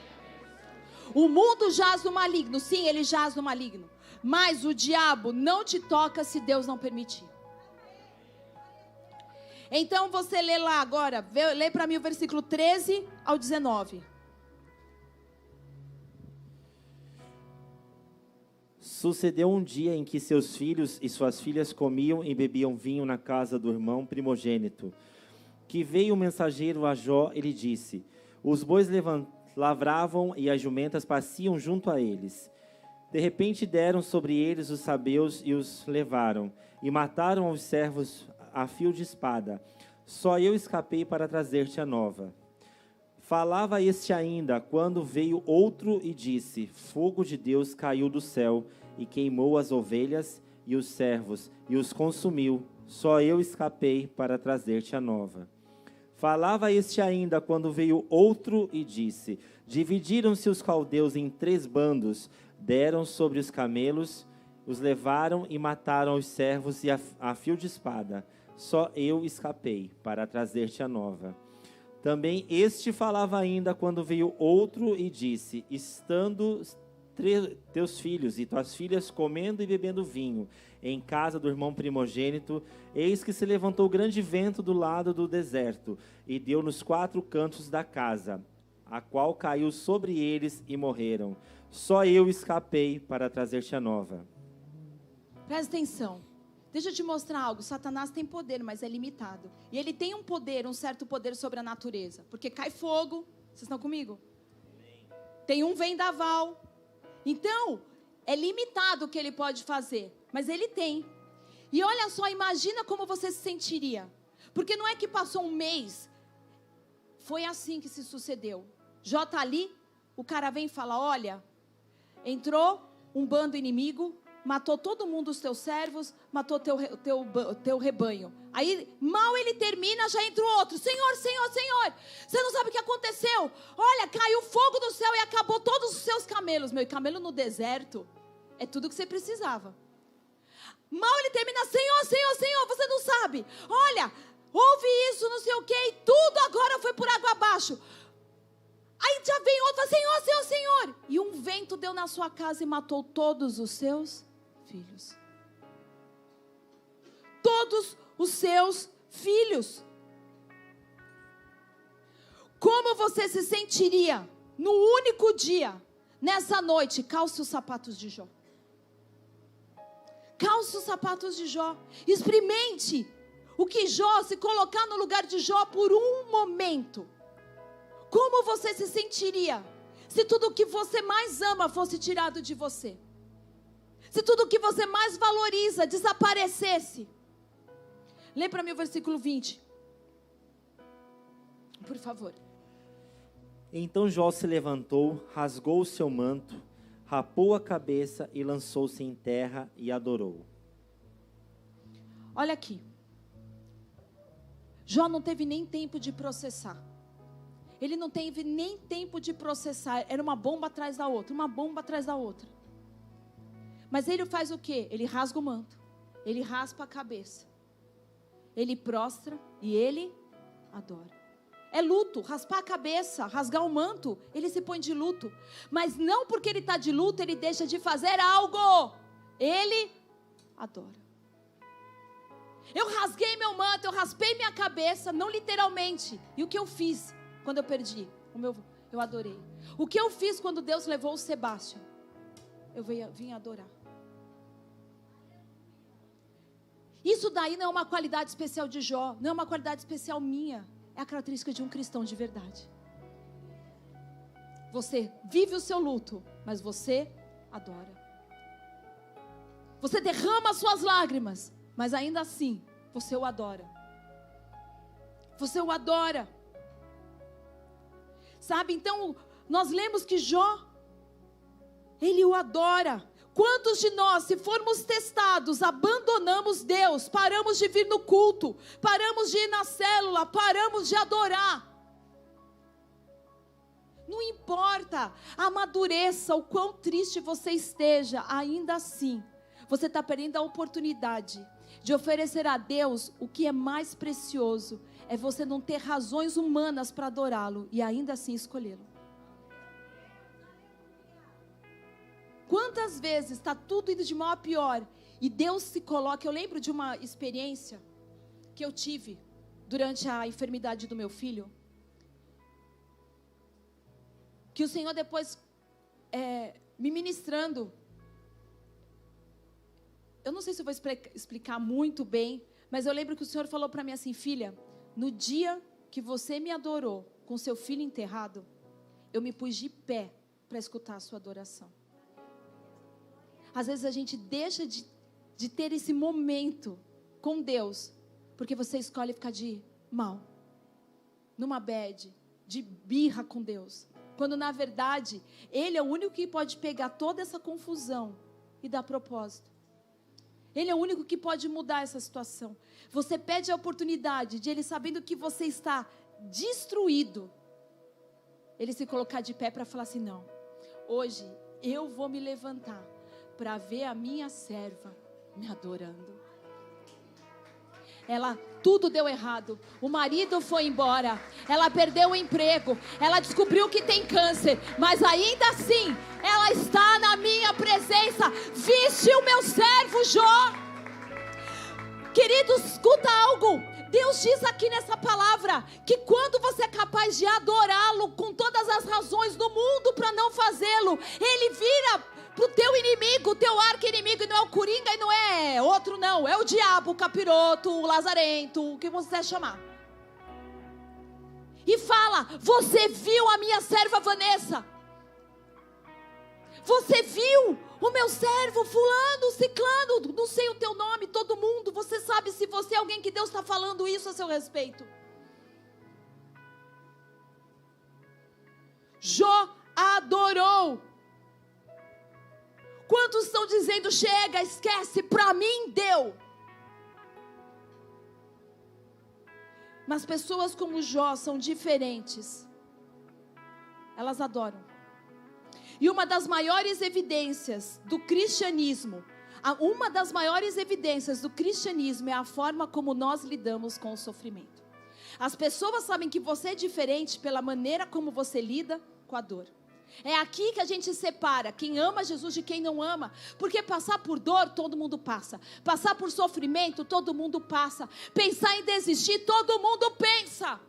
O mundo jaz no maligno. Sim, ele jaz no maligno. Mas o diabo não te toca se Deus não permitir. Então você lê lá agora, lê para mim o versículo 13 ao 19. Sucedeu um dia em que seus filhos e suas filhas comiam e bebiam vinho na casa do irmão primogênito. Que veio o mensageiro a Jó e lhe disse: os bois lavravam e as jumentas pasciam junto a eles. De repente deram sobre eles os sabeus e os levaram, e mataram os servos a fio de espada. Só eu escapei para trazer-te a nova. Falava este ainda, quando veio outro e disse: fogo de Deus caiu do céu, e queimou as ovelhas e os servos, e os consumiu. Só eu escapei para trazer-te a nova. Falava este ainda, quando veio outro e disse: dividiram-se os caldeus em 3 bandos, deram sobre os camelos, os levaram e mataram os servos e a fio de espada. Só eu escapei para trazer-te a nova. Também este falava ainda, quando veio outro e disse: estando teus filhos e tuas filhas comendo e bebendo vinho em casa do irmão primogênito, eis que se levantou grande vento do lado do deserto, e deu nos 4 cantos da casa, a qual caiu sobre eles e morreram. Só eu escapei para trazer-te a nova. Presta atenção. Deixa eu te mostrar algo. Satanás tem poder, mas é limitado. E ele tem um poder, um certo poder sobre a natureza. Porque cai fogo. Vocês estão comigo? Tem um vendaval. Então, é limitado o que ele pode fazer. Mas ele tem. E olha só, imagina como você se sentiria. Porque não é que passou um mês. Foi assim que se sucedeu. Jó está ali, o cara vem e fala: olha, entrou um bando inimigo, matou todo mundo os teus servos, matou teu rebanho. Aí, mal ele termina, já entra o outro: Senhor, Senhor, Senhor, você não sabe o que aconteceu? Olha, caiu fogo do céu e acabou todos os seus camelos. Meu, e camelo no deserto é tudo que você precisava. Mal ele termina: Senhor, Senhor, Senhor, você não sabe? Olha, houve isso, não sei o que, e tudo agora foi por água abaixo. Aí já vem outro: Senhor, Senhor, Senhor. E um vento deu na sua casa e matou todos os seus filhos. Todos os seus filhos. Como você se sentiria no único dia, nessa noite? Calce os sapatos de Jó. Calce os sapatos de Jó. Experimente o que Jó, se colocar no lugar de Jó por um momento. Como você se sentiria se tudo o que você mais ama fosse tirado de você? Se tudo o que você mais valoriza desaparecesse? Lê para mim o versículo 20. Por favor. Então Jó se levantou, rasgou o seu manto, rapou a cabeça e lançou-se em terra e adorou. Olha aqui. Jó não teve nem tempo de processar. Ele não teve nem tempo de processar. Era uma bomba atrás da outra, uma bomba atrás da outra. Mas ele faz o quê? Ele rasga o manto. Ele raspa a cabeça. Ele prostra e ele adora. É luto, raspar a cabeça, rasgar o manto. Ele se põe de luto. Mas não porque ele está de luto, ele deixa de fazer algo. Ele adora. Eu rasguei meu manto, eu raspei minha cabeça, não literalmente. E o que eu fiz quando eu perdi? Eu adorei. O que eu fiz quando Deus levou o Sebastião? Eu vim adorar. Isso daí não é uma qualidade especial de Jó, não é uma qualidade especial minha. É a característica de um cristão de verdade. Você vive o seu luto, mas você adora. Você derrama as suas lágrimas, mas ainda assim, você o adora. Você o adora. Sabe, então, nós lemos que Jó, ele o adora. Quantos de nós, se formos testados, abandonamos Deus, paramos de vir no culto, paramos de ir na célula, paramos de adorar? Não importa, amadureça, o quão triste você esteja, ainda assim, você está perdendo a oportunidade de oferecer a Deus o que é mais precioso, é você não ter razões humanas para adorá-lo e ainda assim escolhê-lo. Quantas vezes está tudo indo de mal a pior e Deus se coloca, eu lembro de uma experiência que eu tive durante a enfermidade do meu filho, que o Senhor depois, me ministrando, eu não sei se eu vou explicar muito bem, mas eu lembro que o Senhor falou para mim assim: filha, no dia que você me adorou com seu filho enterrado, eu me pus de pé para escutar a sua adoração. Às vezes a gente deixa de ter esse momento com Deus, porque você escolhe ficar de mal, numa bad, de birra com Deus. Quando na verdade, Ele é o único que pode pegar toda essa confusão e dar propósito. Ele é o único que pode mudar essa situação. Você pede a oportunidade de Ele, sabendo que você está destruído, Ele se colocar de pé para falar assim: não, hoje eu vou me levantar para ver a minha serva me adorando. Tudo deu errado, o marido foi embora, ela perdeu o emprego, ela descobriu que tem câncer, mas ainda assim, ela está na minha presença. Viste o meu servo Jó? Queridos, escuta algo, Deus diz aqui nessa palavra, que quando você é capaz de adorá-lo, com todas as razões do mundo para não fazê-lo, Ele vira para o teu inimigo, o teu arqui-inimigo, e não é o coringa e não é outro não, é o diabo, o capiroto, o lazarento, o que você quiser chamar. E fala: você viu a minha serva Vanessa? Você viu o meu servo fulano, ciclano, não sei o teu nome, todo mundo, você sabe se você é alguém que Deus está falando isso a seu respeito. Jó adorou. Quantos estão dizendo: chega, esquece, para mim deu? Mas pessoas como Jó são diferentes. Elas adoram. E uma das maiores evidências do cristianismo, é a forma como nós lidamos com o sofrimento. As pessoas sabem que você é diferente pela maneira como você lida com a dor. É aqui que a gente separa quem ama Jesus de quem não ama. Porque passar por dor, todo mundo passa. Passar por sofrimento, todo mundo passa. Pensar em desistir, todo mundo pensa.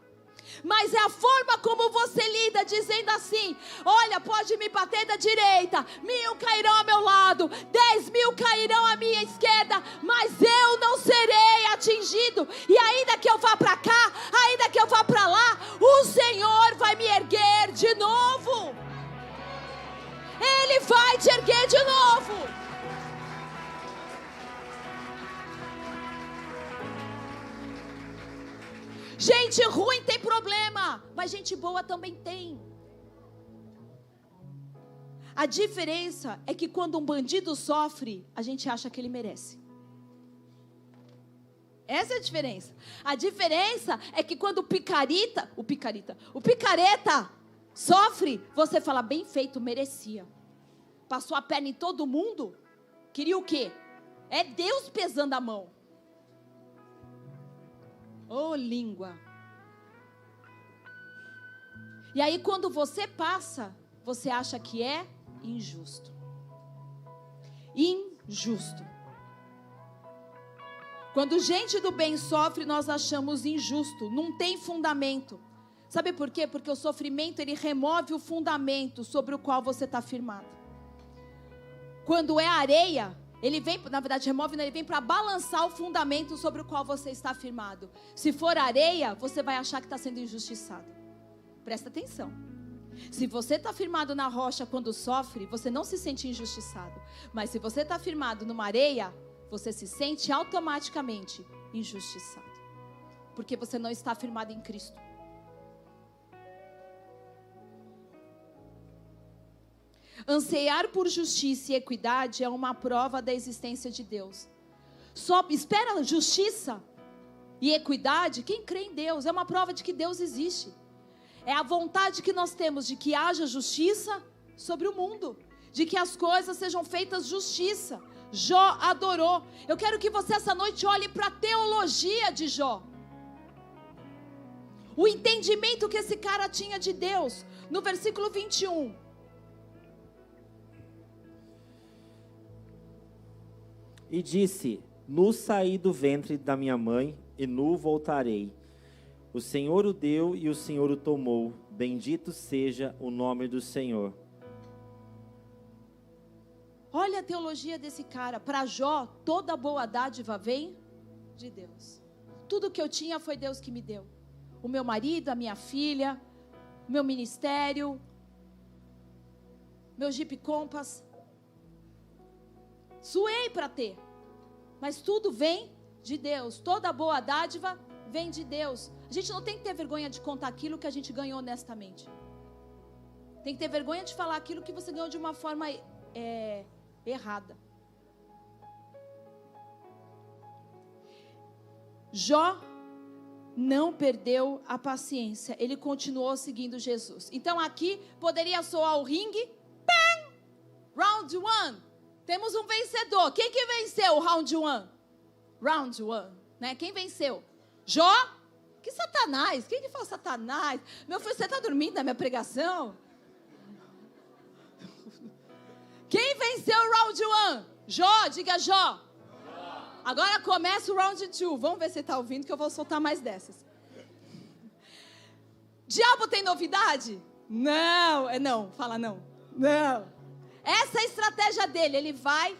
Mas é a forma como você lida, dizendo assim: olha, pode me bater da direita, 1000 cairão ao meu lado, 10.000 cairão à minha esquerda, mas eu não serei atingido. E ainda que eu vá para cá, ainda que eu vá para lá, o Senhor vai me erguer de novo. Ele vai te erguer de novo. Gente ruim tem problema, mas gente boa também tem. A diferença é que quando um bandido sofre, a gente acha que ele merece. Essa é a diferença. A diferença é que quando o picareta sofre, você fala: bem feito, merecia. Passou a perna em todo mundo, queria o quê? É Deus pesando a mão. Oh, língua. E aí quando você passa, você acha que é injusto. Injusto. Quando gente do bem sofre, nós achamos injusto. Não tem fundamento. Sabe por quê? Porque o sofrimento, ele remove o fundamento sobre o qual você está firmado. Quando é areia, ele vem, na verdade, ele vem para balançar o fundamento sobre o qual você está firmado. Se for areia, você vai achar que está sendo injustiçado. Presta atenção. Se você está firmado na rocha quando sofre, você não se sente injustiçado. Mas se você está firmado numa areia, você se sente automaticamente injustiçado. Porque você não está firmado em Cristo. Anseiar por justiça e equidade é uma prova da existência de Deus. Só espera justiça e equidade quem crê em Deus. É uma prova de que Deus existe. É a vontade que nós temos de que haja justiça sobre o mundo, de que as coisas sejam feitas justiça. Jó adorou. Eu quero que você essa noite olhe para a teologia de Jó. O entendimento que esse cara tinha de Deus. No versículo 21. E disse: nu saí do ventre da minha mãe, e nu voltarei. O Senhor o deu e o Senhor o tomou. Bendito seja o nome do Senhor. Olha a teologia desse cara. Para Jó, toda boa dádiva vem de Deus. Tudo que eu tinha foi Deus que me deu. O meu marido, a minha filha, o meu ministério, meu Jeep Compass. Suei para ter, mas tudo vem de Deus. Toda boa dádiva vem de Deus. A gente não tem que ter vergonha de contar aquilo que a gente ganhou honestamente. Tem que ter vergonha de falar aquilo que você ganhou de uma forma errada. Jó não perdeu a paciência. Ele continuou seguindo Jesus. Então aqui poderia soar o ringue. Bam! Round 1. Temos um vencedor. Quem que venceu o round 1? Round 1, né? Quem venceu? Jó? Que Satanás? Quem que fala Satanás? Meu filho, você está dormindo na minha pregação? Quem venceu o round 1? Jó, diga Jó. Agora começa o round 2. Vamos ver se você está ouvindo, que eu vou soltar mais dessas. Diabo tem novidade? Não. Não, fala não. Não. Essa é a estratégia dele. Ele vai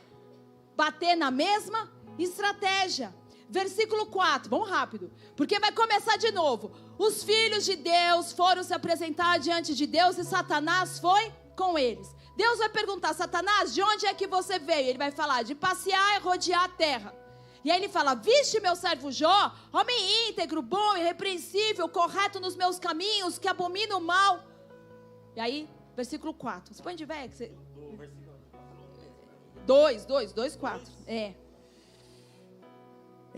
bater na mesma estratégia. Versículo 4, vamos rápido, porque vai começar de novo. Os filhos de Deus foram se apresentar diante de Deus e Satanás foi com eles. Deus vai perguntar: Satanás, de onde é que você veio? Ele vai falar: de passear e rodear a terra. E aí ele fala: viste meu servo Jó, homem íntegro, bom, irrepreensível, correto nos meus caminhos, que abomina o mal. E aí, versículo 4. Você põe de velho? 2, 4.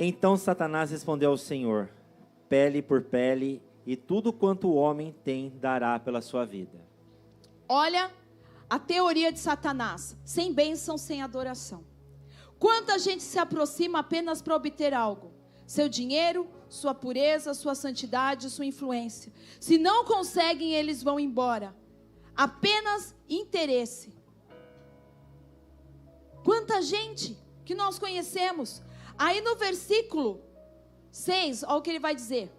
Então Satanás respondeu ao Senhor: pele por pele, e tudo quanto o homem tem dará pela sua vida. Olha a teoria de Satanás: sem bênção, sem adoração. Quanta gente se aproxima apenas para obter algo: seu dinheiro, sua pureza, sua santidade, sua influência. Se não conseguem, eles vão embora. Apenas interesse. Quanta gente que nós conhecemos. Aí no versículo 6, olha o que ele vai dizer.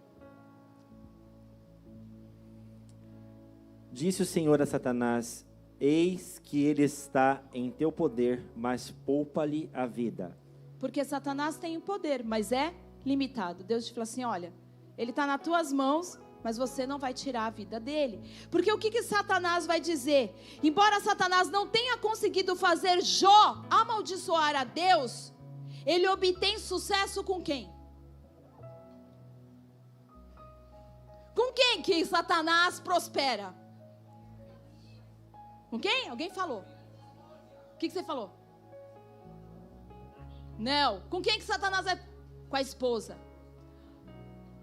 Disse o Senhor a Satanás: eis que ele está em teu poder, mas poupa-lhe a vida. Porque Satanás tem o poder, mas é limitado. Deus te fala assim: olha, ele está nas tuas mãos, mas você não vai tirar a vida dele. Porque o que Satanás vai dizer? Embora Satanás não tenha conseguido fazer Jó amaldiçoar a Deus, ele obtém sucesso com quem? Com quem que Satanás prospera? Com quem? Alguém falou? O que você falou? Não. Com quem que Satanás é? Com a esposa.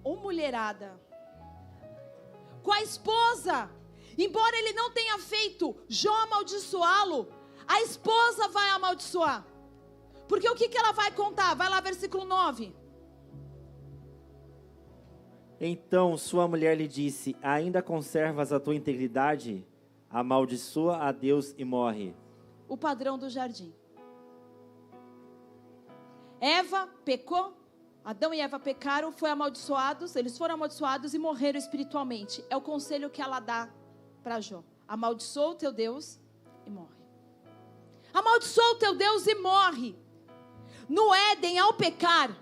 Ou mulherada. Com a esposa. Embora ele não tenha feito Jó amaldiçoá-lo, a esposa vai amaldiçoar. Porque o que ela vai contar? Vai lá, versículo 9. Então sua mulher lhe disse: ainda conservas a tua integridade? Amaldiçoa a Deus e morre. O padrão do jardim. Eva pecou, Adão e Eva pecaram, eles foram amaldiçoados e morreram espiritualmente. É o conselho que ela dá para Jó: amaldiçoa o teu Deus e morre. Amaldiçoa o teu Deus e morre. No Éden, ao pecar,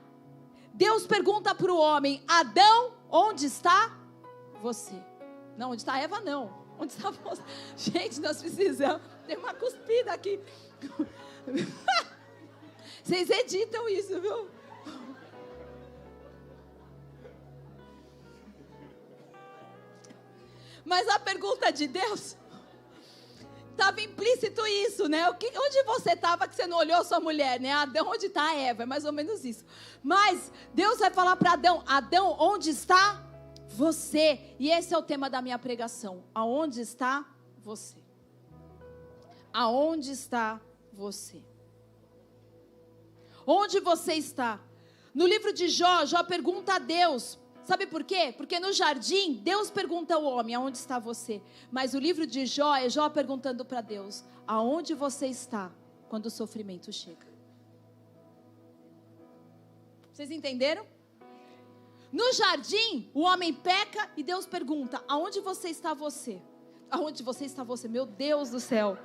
Deus pergunta para o homem: Adão, onde está você? Não, onde está Eva não. Onde está você? Gente, nós precisamos. Tem uma cuspida aqui. Vocês editam isso, viu? Mas a pergunta de Deus, estava implícito isso, né? Onde você estava que você não olhou sua mulher, né? Adão, onde está Eva? É mais ou menos isso. Mas Deus vai falar para Adão: Adão, onde está você. E esse é o tema da minha pregação. Aonde está você? Aonde está você? Onde você está? No livro de Jó, Jó pergunta a Deus. Sabe por quê? Porque no jardim, Deus pergunta ao homem, aonde está você? Mas o livro de Jó é Jó perguntando para Deus, aonde você está quando o sofrimento chega? Vocês entenderam? No jardim, o homem peca e Deus pergunta, aonde você está você? Aonde você está você? Meu Deus do céu.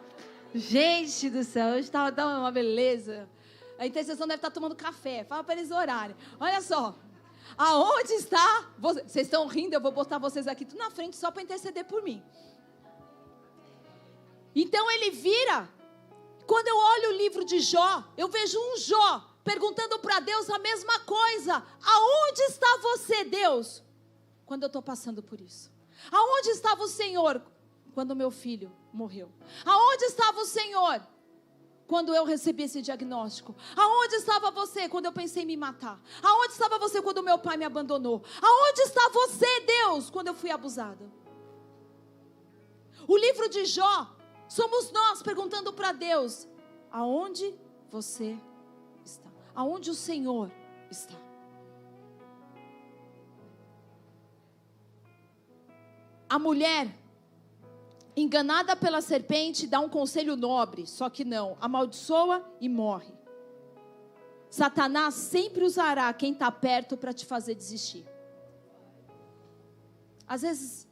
Gente do céu, hoje está uma beleza. A intercessão deve estar tomando café. Fala para eles orarem. Olha só. Aonde está você? Vocês estão rindo, eu vou botar vocês aqui tudo na frente só para interceder por mim. Então ele vira. Quando eu olho o livro de Jó, eu vejo um Jó perguntando para Deus a mesma coisa. Aonde está você, Deus? Quando eu estou passando por isso. Aonde estava o Senhor quando meu filho morreu? Aonde estava o Senhor quando eu recebi esse diagnóstico? Aonde estava você quando eu pensei em me matar? Aonde estava você quando meu pai me abandonou? Aonde está você, Deus, quando eu fui abusada? O livro de Jó, somos nós perguntando para Deus, aonde você está? Aonde o Senhor está? A mulher, enganada pela serpente, dá um conselho nobre, só que não, amaldiçoa e morre. Satanás sempre usará quem está perto para te fazer desistir. Às vezes,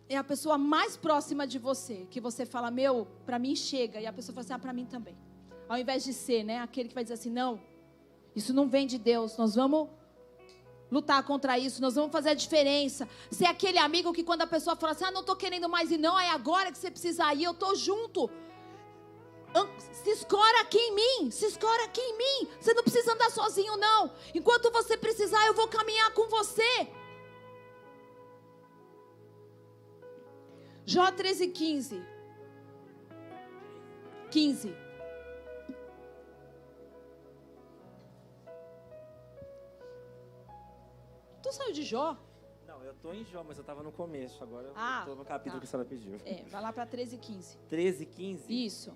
é a pessoa mais próxima de você, que você fala, para mim chega, e a pessoa fala assim, para mim também. Ao invés de ser, aquele que vai dizer assim, não, isso não vem de Deus, nós vamos lutar contra isso, nós vamos fazer a diferença. Ser aquele amigo que quando a pessoa fala assim, não estou querendo mais ir não, é agora que você precisa ir, eu estou junto. Se escora aqui em mim, você não precisa andar sozinho não. Enquanto você precisar, eu vou caminhar com você. Jó 13:15. Tu saiu de Jó? Não, eu estou em Jó, mas eu estava no começo. Agora eu estou no capítulo que a senhora pediu. Vai lá para 13:15. 13:15? Isso.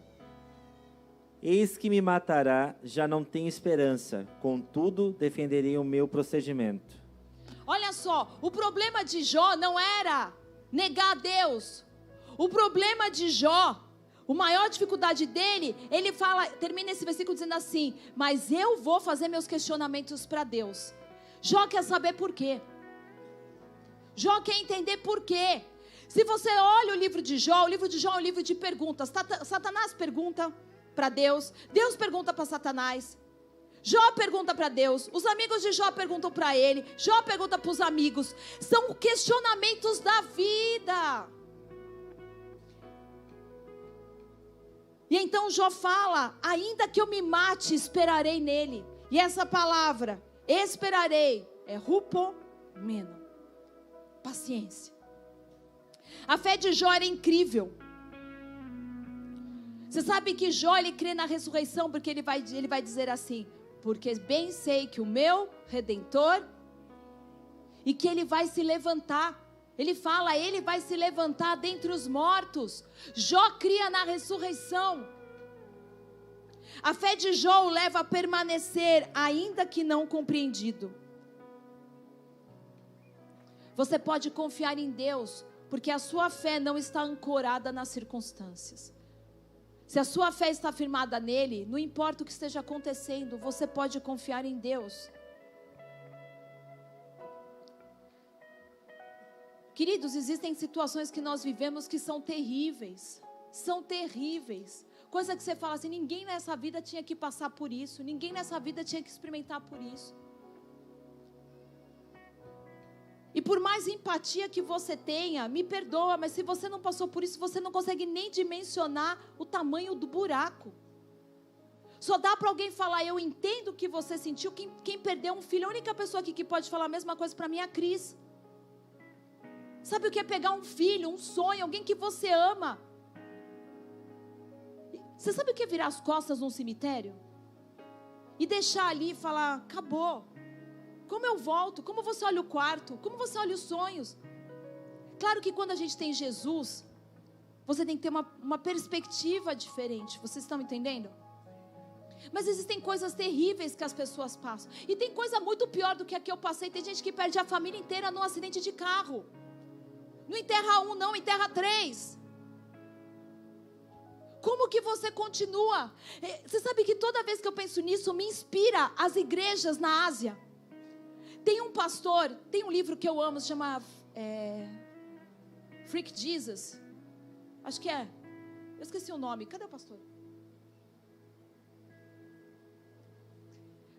Eis que me matará, já não tenho esperança. Contudo, defenderei o meu procedimento. Olha só, o problema de Jó não era negar a Deus. O problema de Jó, a maior dificuldade dele, ele fala, termina esse versículo dizendo assim, mas eu vou fazer meus questionamentos para Deus. Jó quer saber por quê. Jó quer entender por quê. Se você olha o livro de Jó é um livro de perguntas. Satanás pergunta para Deus, Deus pergunta para Satanás, Jó pergunta para Deus, os amigos de Jó perguntam para ele, Jó pergunta para os amigos. São questionamentos da vida. E então Jó fala, ainda que eu me mate, esperarei nele. E essa palavra, esperarei, é hupomeno, paciência. A fé de Jó era incrível. Você sabe que Jó, ele crê na ressurreição, porque ele vai dizer assim, porque bem sei que o meu Redentor, e que ele vai se levantar. Ele fala, ele vai se levantar dentre os mortos. Jó cria na ressurreição. A fé de Jó o leva a permanecer, ainda que não compreendido. Você pode confiar em Deus, porque a sua fé não está ancorada nas circunstâncias. Se a sua fé está firmada nele, não importa o que esteja acontecendo, você pode confiar em Deus. Queridos, existem situações que nós vivemos que são terríveis. São terríveis. Coisa que você fala assim, ninguém nessa vida tinha que passar por isso. Ninguém nessa vida tinha que experimentar por isso. E por mais empatia que você tenha, me perdoa, mas se você não passou por isso, você não consegue nem dimensionar o tamanho do buraco. Só dá para alguém falar, eu entendo o que você sentiu. Quem perdeu um filho, a única pessoa aqui que pode falar a mesma coisa para mim é a Cris. Sabe o que é pegar um filho, um sonho, alguém que você ama? Você sabe o que é virar as costas num cemitério? E deixar ali e falar, acabou. Como eu volto? Como você olha o quarto? Como você olha os sonhos? Claro que quando a gente tem Jesus, você tem que ter uma perspectiva diferente. Vocês estão entendendo? Mas existem coisas terríveis que as pessoas passam. E tem coisa muito pior do que a que eu passei. Tem gente que perde a família inteira num acidente de carro. Não enterra um, não, enterra 3. Como que você continua? Você sabe que toda vez que eu penso nisso, me inspira as igrejas na Ásia. Tem um pastor, tem um livro que eu amo, se chama Freak Jesus. Acho que é. Eu esqueci o nome. Cadê o pastor?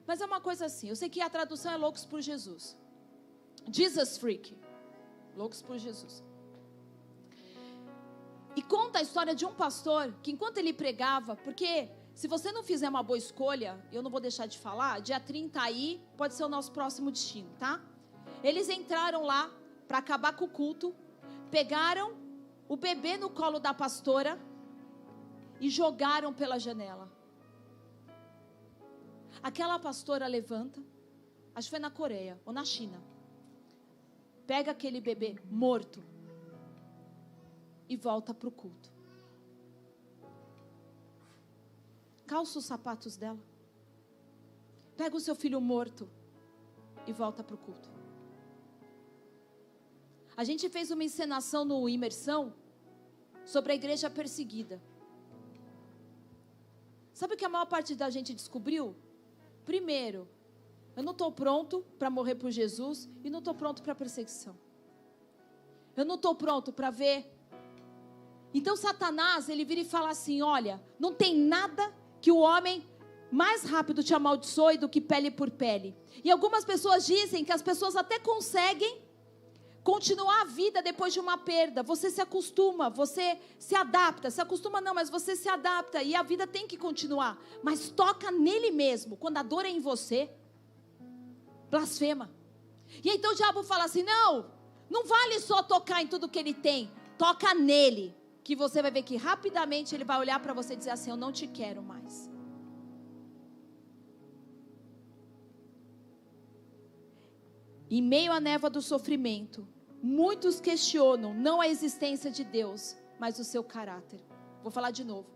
Mas é uma coisa assim. Eu sei que a tradução é Loucos por Jesus. Jesus Freak. Loucos por Jesus. E conta a história de um pastor que enquanto ele pregava, porque se você não fizer uma boa escolha, eu não vou deixar de falar, dia 30 aí pode ser o nosso próximo destino, tá? Eles entraram lá para acabar com o culto, pegaram o bebê no colo da pastora e jogaram pela janela. Aquela pastora levanta, acho que foi na Coreia ou na China, pega aquele bebê morto e volta para o culto. Calça os sapatos dela, pega o seu filho morto e volta para o culto. A gente fez uma encenação no Imersão sobre a igreja perseguida. Sabe o que a maior parte da gente descobriu? Primeiro, eu não estou pronto para morrer por Jesus e não estou pronto para perseguição. Eu não estou pronto para ver. Então Satanás, ele vira e fala assim, olha, não tem nada que o homem mais rápido te amaldiçoe do que pele por pele. E algumas pessoas dizem que as pessoas até conseguem continuar a vida depois de uma perda. Você se acostuma, você se adapta. Se acostuma não, mas você se adapta e a vida tem que continuar. Mas toca nele mesmo. Quando a dor é em você, blasfema. E então o diabo fala assim, não vale só tocar em tudo que ele tem. Toca nele, que você vai ver que rapidamente ele vai olhar para você e dizer assim, eu não te quero mais. Em meio à névoa do sofrimento, muitos questionam não a existência de Deus, mas o seu caráter. Vou falar de novo.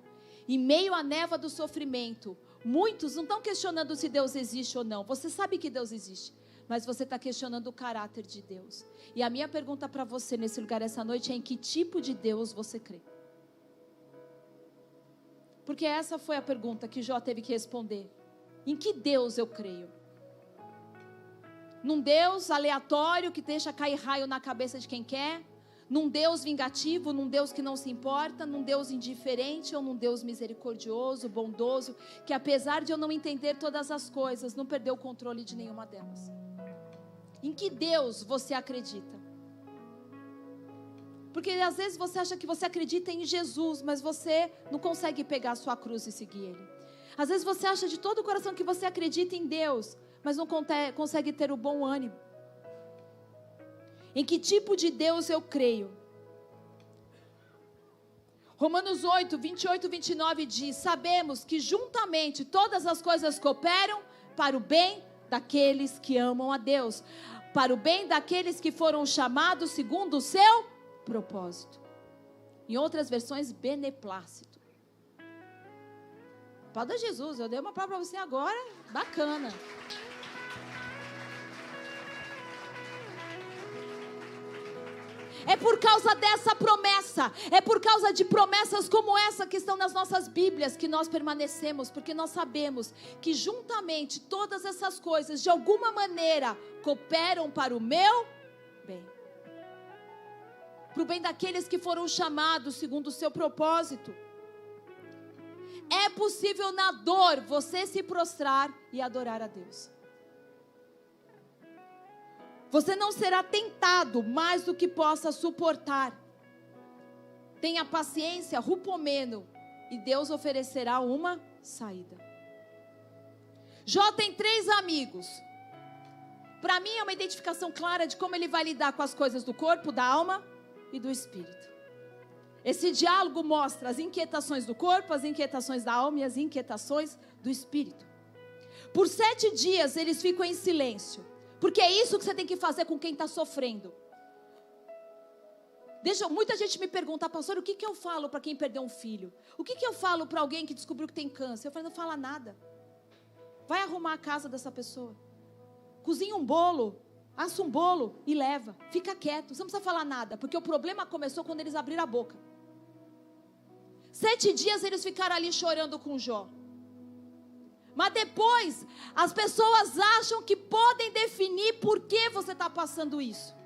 Em meio à névoa do sofrimento, muitos não estão questionando se Deus existe ou não. Você sabe que Deus existe, mas você está questionando o caráter de Deus. E a minha pergunta para você nesse lugar essa noite é: em que tipo de Deus você crê? Porque essa foi a pergunta que Jó teve que responder. Em que Deus eu creio? Num Deus aleatório que deixa cair raio na cabeça de quem quer? Num Deus vingativo, num Deus que não se importa? Num Deus indiferente ou num Deus misericordioso, bondoso, que apesar de eu não entender todas as coisas, não perdeu o controle de nenhuma delas? Em que Deus você acredita? Porque às vezes você acha que você acredita em Jesus, mas você não consegue pegar a sua cruz e seguir Ele. Às vezes você acha de todo o coração que você acredita em Deus, mas não consegue ter o bom ânimo. Em que tipo de Deus eu creio? Romanos 8, 28 e 29 diz: sabemos que juntamente todas as coisas cooperam para o bem daqueles que amam a Deus, para o bem daqueles que foram chamados segundo o seu propósito. Em outras versões, beneplácito. Pada Jesus, eu dei uma palavra para você agora, bacana. É por causa dessa promessa, é por causa de promessas como essa que estão nas nossas Bíblias que nós permanecemos, porque nós sabemos que juntamente todas essas coisas de alguma maneira cooperam para o meu bem, para o bem daqueles que foram chamados segundo o seu propósito. É possível na dor você se prostrar e adorar a Deus. Você não será tentado mais do que possa suportar. Tenha paciência, rupomeno, e Deus oferecerá uma saída. Jó tem 3 amigos. Para mim é uma identificação clara de como ele vai lidar com as coisas do corpo, da alma e do espírito. Esse diálogo mostra as inquietações do corpo, as inquietações da alma e as inquietações do espírito. Por 7 dias eles ficam em silêncio. Porque é isso que você tem que fazer com quem está sofrendo. Muita gente me pergunta, pastor, o que eu falo para quem perdeu um filho? O que eu falo para alguém que descobriu que tem câncer? Eu falei, não fala nada. Vai arrumar a casa dessa pessoa. Cozinha um bolo, assa um bolo e leva. Fica quieto, você não precisa falar nada, porque o problema começou quando eles abriram a boca. 7 dias eles ficaram ali chorando com Jó. Mas depois, as pessoas acham que podem definir por que você está passando isso.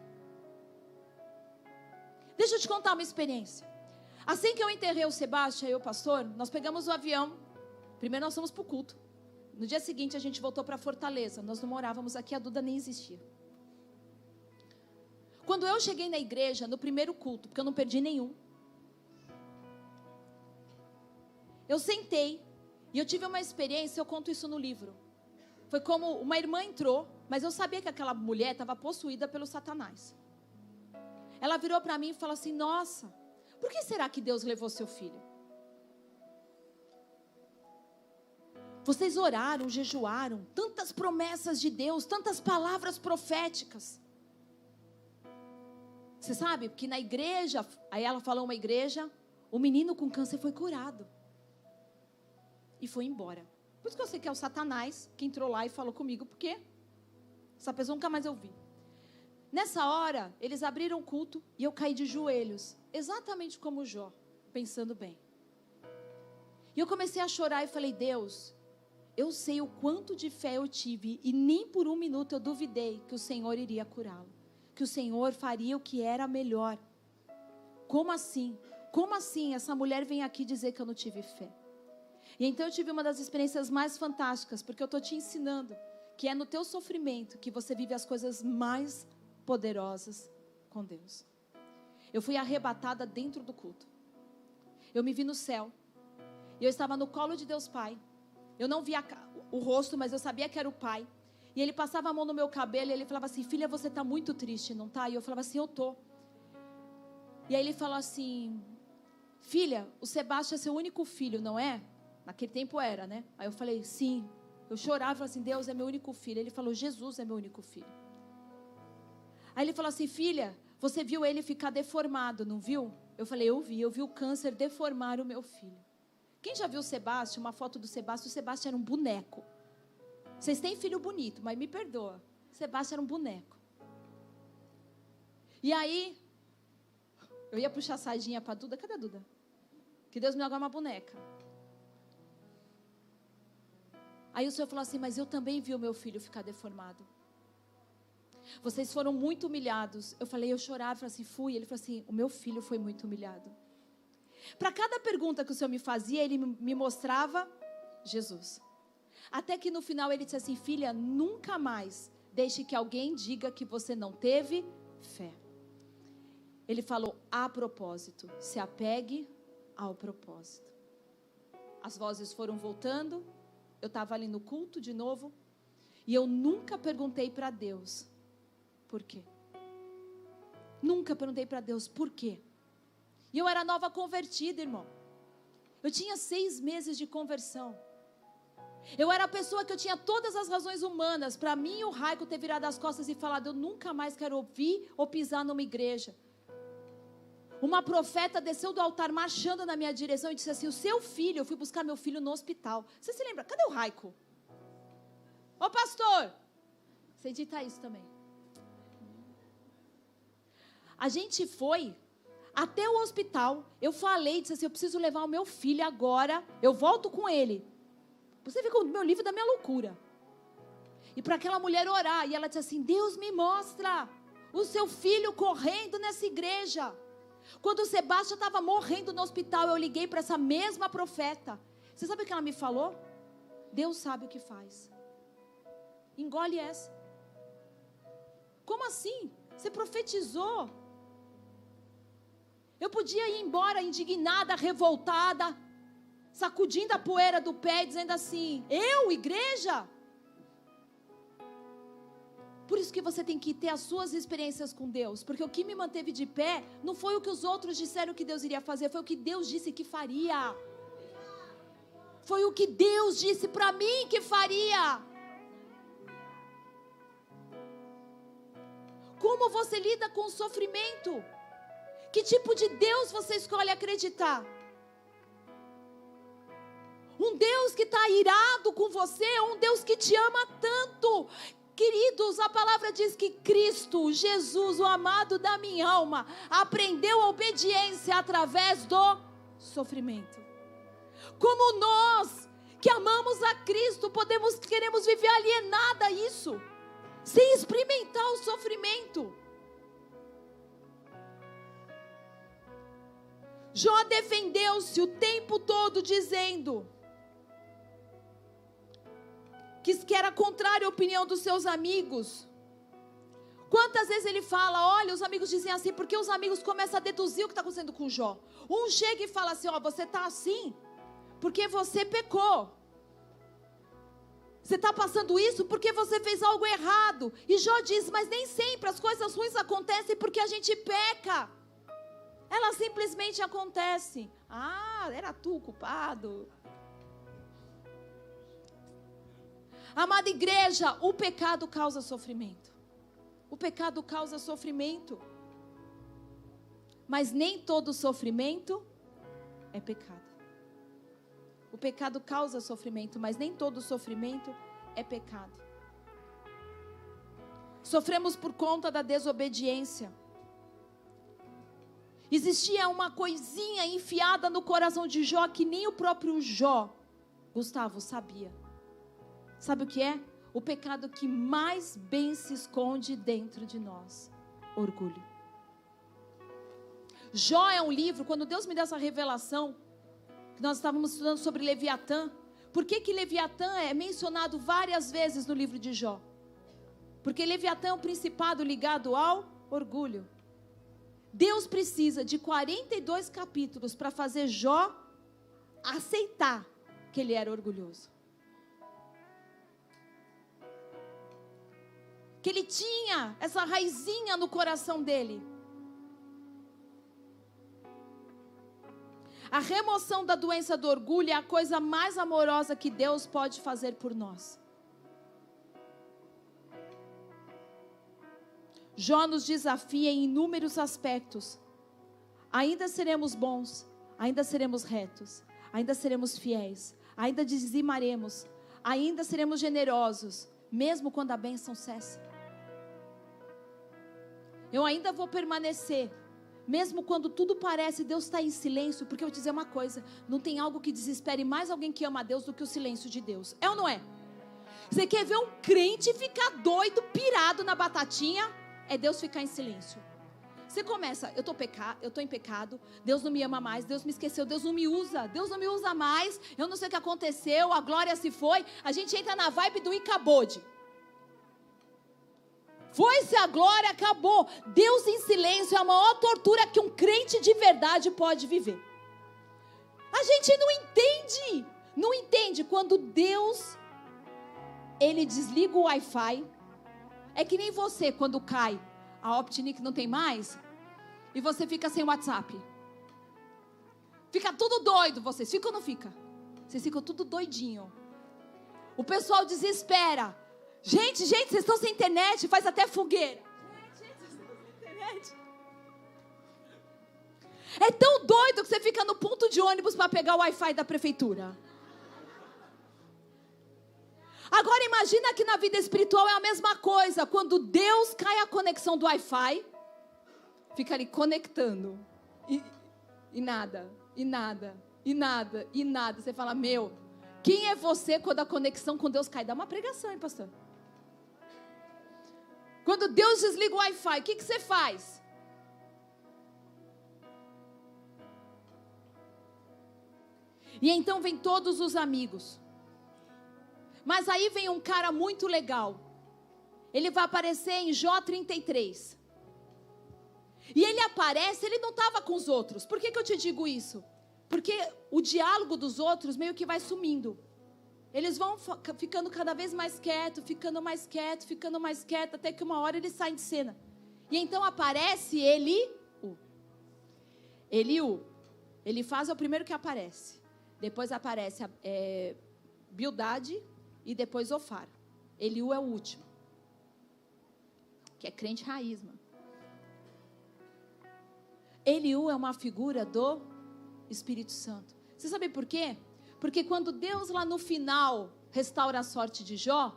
Deixa eu te contar uma experiência. Assim que eu enterrei o Sebastião e o pastor, nós pegamos o avião. Primeiro nós fomos para o culto. No dia seguinte a gente voltou para Fortaleza. Nós não morávamos aqui, a Duda nem existia. Quando eu cheguei na igreja, no primeiro culto, porque eu não perdi nenhum, eu sentei e eu tive uma experiência, eu conto isso no livro. Foi como uma irmã entrou, mas eu sabia que aquela mulher estava possuída pelo Satanás. Ela virou para mim e falou assim, nossa, por que será que Deus levou seu filho? Vocês oraram, jejuaram, tantas promessas de Deus, tantas palavras proféticas. Você sabe que na igreja, aí ela falou uma igreja, o menino com câncer foi curado. E foi embora. Por isso que eu sei que é o Satanás que entrou lá e falou comigo, porque essa pessoa nunca mais eu vi. Nessa hora, eles abriram o culto e eu caí de joelhos, exatamente como Jó, pensando bem. E eu comecei a chorar e falei, Deus, eu sei o quanto de fé eu tive e nem por um minuto eu duvidei que o Senhor iria curá-lo. Que o Senhor faria o que era melhor. Como assim? Como assim essa mulher vem aqui dizer que eu não tive fé? E então eu tive uma das experiências mais fantásticas, porque eu estou te ensinando que é no teu sofrimento que você vive as coisas mais poderosas com Deus. Eu fui arrebatada dentro do culto. Eu me vi no céu. E eu estava no colo de Deus Pai. Eu não via o rosto, mas eu sabia que era o Pai. E Ele passava a mão no meu cabelo e Ele falava assim, filha, você está muito triste, não está? E eu falava assim, eu estou. E aí Ele falou assim, filha, o Sebastião é seu único filho, não é? Naquele tempo era, né? Aí eu falei, sim. Eu chorava e falava assim, Deus é meu único filho. Ele falou, Jesus é meu único filho. Aí Ele falou assim, filha, você viu ele ficar deformado, não viu? Eu falei, eu vi o câncer deformar o meu filho. Quem já viu o Sebastião, uma foto do Sebastião? O Sebastião era um boneco. Vocês têm filho bonito, mas me perdoa. O Sebastião era um boneco. E aí, eu ia puxar a sardinha para a Duda. Cadê a Duda? Que Deus me deu uma boneca. Aí o Senhor falou assim, mas eu também vi o meu filho ficar deformado. Vocês foram muito humilhados. Eu falei, eu chorava, falei assim, fui. Ele falou assim, o meu filho foi muito humilhado. Para cada pergunta que o Senhor me fazia, Ele me mostrava Jesus. Até que no final Ele disse assim, filha, nunca mais deixe que alguém diga que você não teve fé. Ele falou, a propósito, se apegue ao propósito. As vozes foram voltando. Eu estava ali no culto de novo. E eu nunca perguntei para Deus, por quê? Nunca perguntei para Deus, por quê? E eu era nova convertida, irmão. Eu tinha 6 meses de conversão. Eu era a pessoa que eu tinha todas as razões humanas para mim e o Raico ter virado as costas e falado, eu nunca mais quero ouvir ou pisar numa igreja. Uma profeta desceu do altar marchando na minha direção e disse assim, o seu filho, eu fui buscar meu filho no hospital. Você se lembra? Cadê o Raico? Ô pastor, você edita isso também. A gente foi até o hospital, eu falei, disse assim, eu preciso levar o meu filho agora, eu volto com ele. Você vê com o meu livro da minha loucura. E para aquela mulher orar, e ela disse assim, Deus me mostra o seu filho correndo nessa igreja. Quando o Sebastião estava morrendo no hospital, eu liguei para essa mesma profeta. Você sabe o que ela me falou? Deus sabe o que faz. Engole essa. Como assim? Você profetizou. Eu podia ir embora indignada, revoltada, sacudindo a poeira do pé e dizendo assim, eu, igreja? Por isso que você tem que ter as suas experiências com Deus. Porque o que me manteve de pé não foi o que os outros disseram que Deus iria fazer, foi o que Deus disse que faria. Foi o que Deus disse para mim que faria. Como você lida com o sofrimento? Que tipo de Deus você escolhe acreditar? Um Deus que está irado com você, ou um Deus que te ama tanto? Queridos, a palavra diz que Cristo, Jesus, o amado da minha alma, aprendeu a obediência através do sofrimento. Como nós, que amamos a Cristo, queremos viver alienada a isso, sem experimentar o sofrimento. Jó defendeu-se o tempo todo dizendo que era contrário à opinião dos seus amigos. Quantas vezes ele fala, olha, os amigos dizem assim, porque os amigos começam a deduzir o que está acontecendo com Jó. Um chega e fala assim, ó, você está assim porque você pecou. Você está passando isso porque você fez algo errado. E Jó diz, mas nem sempre as coisas ruins acontecem porque a gente peca. Elas simplesmente acontecem. Ah, era tu o culpado. Amada igreja, o pecado causa sofrimento. O pecado causa sofrimento. Mas nem todo sofrimento é pecado. O pecado causa sofrimento, mas nem todo sofrimento é pecado. Sofremos por conta da desobediência. Existia uma coisinha enfiada no coração de Jó que nem o próprio Jó, Gustavo, sabia. Sabe o que é? O pecado que mais bem se esconde dentro de nós: orgulho. Jó é um livro, quando Deus me deu essa revelação, que nós estávamos estudando sobre Leviatã. Por que Leviatã é mencionado várias vezes no livro de Jó? Porque Leviatã é um principado ligado ao orgulho. Deus precisa de 42 capítulos para fazer Jó aceitar que ele era orgulhoso. Que ele tinha essa raizinha no coração dele. A remoção da doença do orgulho é a coisa mais amorosa que Deus pode fazer por nós. Jó nos desafia em inúmeros aspectos. Ainda seremos bons, ainda seremos retos, ainda seremos fiéis, ainda dizimaremos, ainda seremos generosos, mesmo quando a bênção cessa. Eu ainda vou permanecer, mesmo quando tudo parece Deus está em silêncio, porque eu vou te dizer uma coisa, não tem algo que desespere mais alguém que ama a Deus do que o silêncio de Deus. É ou não é? Você quer ver um crente ficar doido, pirado na batatinha? É Deus ficar em silêncio. Você começa, eu estou em pecado, Deus não me ama mais, Deus me esqueceu, Deus não me usa mais, eu não sei o que aconteceu, a glória se foi, a gente entra na vibe do Icabode. Foi-se a glória, acabou. Deus em silêncio é a maior tortura que um crente de verdade pode viver. A gente não entende quando Deus, ele desliga o Wi-Fi. É que nem você, quando cai, a Optinic não tem mais, e você fica sem WhatsApp. Fica tudo doido, vocês ficam ou não fica? Vocês ficam tudo doidinho. O pessoal desespera. Gente, vocês estão sem internet, faz até fogueira. Gente, vocês estão sem internet. É tão doido que você fica no ponto de ônibus para pegar o Wi-Fi da prefeitura. Agora imagina que na vida espiritual é a mesma coisa. Quando Deus cai a conexão do Wi-Fi, fica ali conectando. E nada. Você fala, meu, quem é você quando a conexão com Deus cai? Dá uma pregação, hein, pastor? Quando Deus desliga o Wi-Fi, o que você faz? E então vem todos os amigos. Mas aí vem um cara muito legal. Ele vai aparecer em Jó 33. E ele aparece, ele não estava com os outros. Por que eu te digo isso? Porque o diálogo dos outros meio que vai sumindo. Eles vão ficando cada vez mais quietos, ficando mais quieto, até que uma hora eles saem de cena. E então aparece Eliú. Elifaz é o primeiro que aparece. Depois aparece Bildade e depois Ofar. Eliú é o último. que é crente raiz, mano. Eliú é uma figura do Espírito Santo. Você sabe por quê? Porque quando Deus lá no final restaura a sorte de Jó,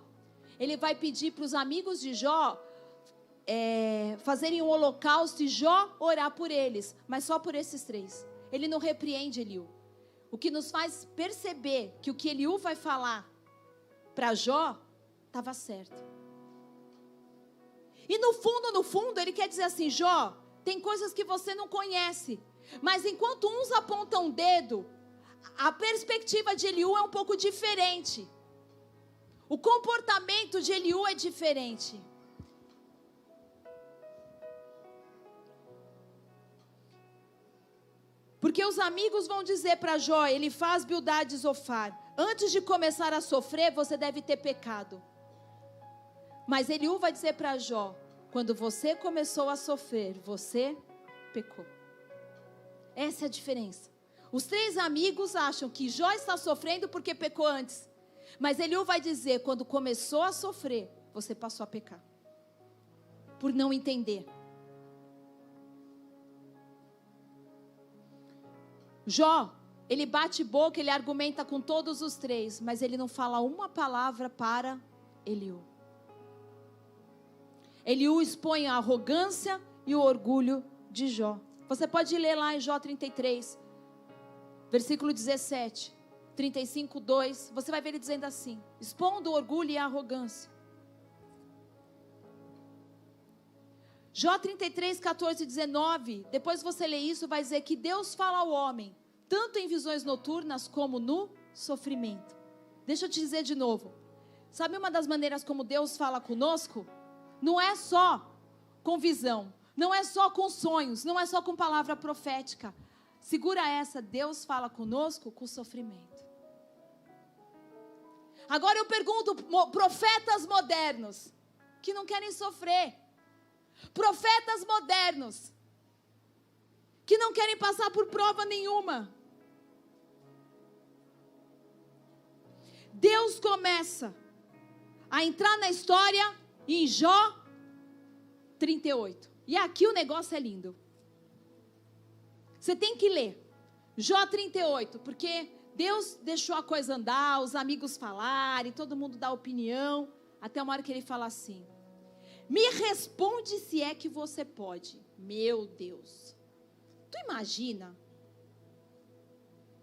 Ele vai pedir para os amigos de Jó fazerem um holocausto e Jó orar por eles, mas só por esses 3. Ele não repreende Eliú. O que nos faz perceber que o que Eliú vai falar para Jó estava certo. E no fundo, ele quer dizer assim: Jó, tem coisas que você não conhece, mas enquanto uns apontam o dedo, a perspectiva de Eliú é um pouco diferente. O comportamento de Eliú é diferente. Porque os amigos vão dizer para Jó, ele faz Bildade e Zofar: antes de começar a sofrer, você deve ter pecado. Mas Eliú vai dizer para Jó: quando você começou a sofrer, você pecou. Essa é a diferença. Os 3 amigos acham que Jó está sofrendo porque pecou antes. Mas Eliú vai dizer: quando começou a sofrer, você passou a pecar. Por não entender. Jó, ele bate boca, ele argumenta com todos os 3, mas ele não fala uma palavra para Eliú. Eliú expõe a arrogância e o orgulho de Jó. Você pode ler lá em Jó 33, versículo 17, 35, 2. Você vai ver ele dizendo assim: expondo o orgulho e a arrogância. Jó 33, 14 e 19. Depois você lê isso, vai dizer que Deus fala ao homem, tanto em visões noturnas como no sofrimento. Deixa eu te dizer de novo. Sabe uma das maneiras como Deus fala conosco? Não é só com visão, não é só com sonhos, não é só com palavra profética. Segura essa: Deus fala conosco com sofrimento. Agora eu pergunto, profetas modernos que não querem sofrer, profetas modernos que não querem passar por prova nenhuma. Deus começa a entrar na história em Jó 38. E aqui o negócio é lindo. Você tem que ler Jó 38, porque Deus deixou a coisa andar, os amigos falarem, todo mundo dá opinião, até uma hora que ele fala assim: me responde se é que você pode. Meu Deus. Tu imagina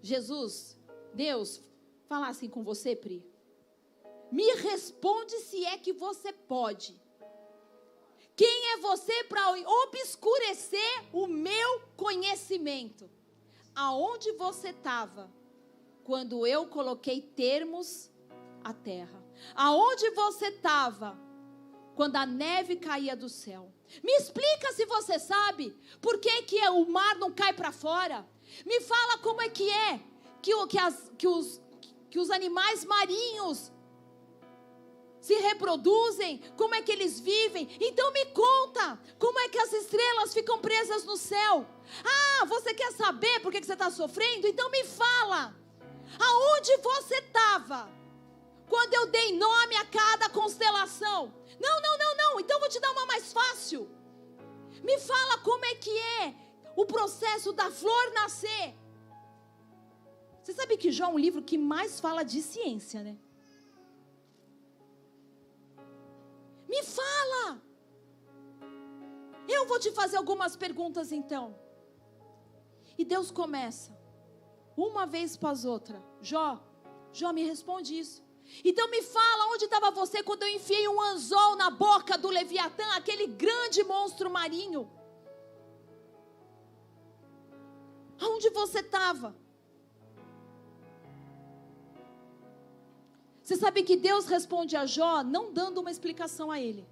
Jesus, Deus, falar assim com você, Pri? Me responde se é que você pode. Quem é você para obscurecer o meu conhecimento? Aonde você estava quando eu coloquei termos à terra? Aonde você estava quando a neve caía do céu? Me explica, se você sabe, por que o mar não cai para fora? Me fala como é que os animais marinhos se reproduzem, como é que eles vivem. Então me conta, como é que as estrelas ficam presas no céu? Ah, você quer saber por que você está sofrendo? Então me fala, aonde você estava quando eu dei nome a cada constelação? Não, então vou te dar uma mais fácil. Me fala como é que é o processo da flor nascer. Você sabe que Jó é um livro que mais fala de ciência, né? Me fala. Eu vou te fazer algumas perguntas então. E Deus começa, uma vez após outra: Jó, me responde isso. Então me fala, onde estava você quando eu enfiei um anzol na boca do Leviatã, aquele grande monstro marinho? Aonde você estava? Você sabe que Deus responde a Jó não dando uma explicação a ele.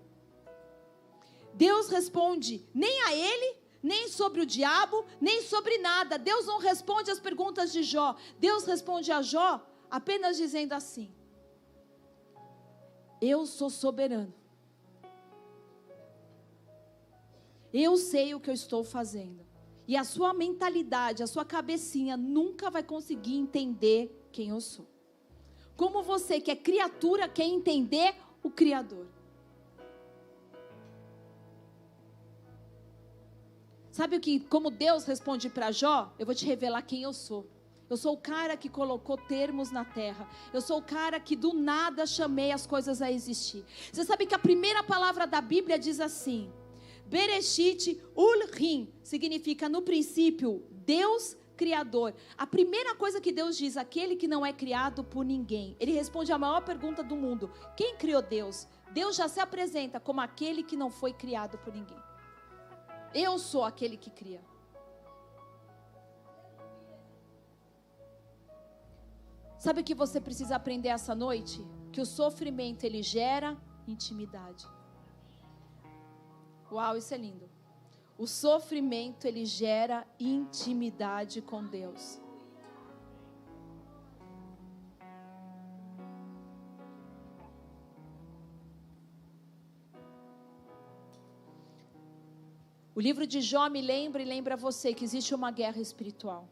Deus responde nem a ele, nem sobre o diabo, nem sobre nada. Deus não responde as perguntas de Jó. Deus responde a Jó apenas dizendo assim: eu sou soberano. Eu sei o que eu estou fazendo. E a sua mentalidade, a sua cabecinha nunca vai conseguir entender quem eu sou. Como você, que é criatura, quer entender o Criador. Sabe como Deus responde para Jó? Eu vou te revelar quem eu sou. Eu sou o cara que colocou termos na terra. Eu sou o cara que do nada chamei as coisas a existir. Você sabe que a primeira palavra da Bíblia diz assim: Bereshit Ulrim, significa no princípio, Deus Criador. A primeira coisa que Deus diz, aquele que não é criado por ninguém. Ele responde a maior pergunta do mundo: quem criou Deus? Deus já se apresenta como aquele que não foi criado por ninguém. Eu sou aquele que cria. Sabe o que você precisa aprender essa noite? Que o sofrimento, ele gera intimidade. Uau, isso é lindo. O sofrimento, ele gera intimidade com Deus. O livro de Jó me lembra e lembra você que existe uma guerra espiritual.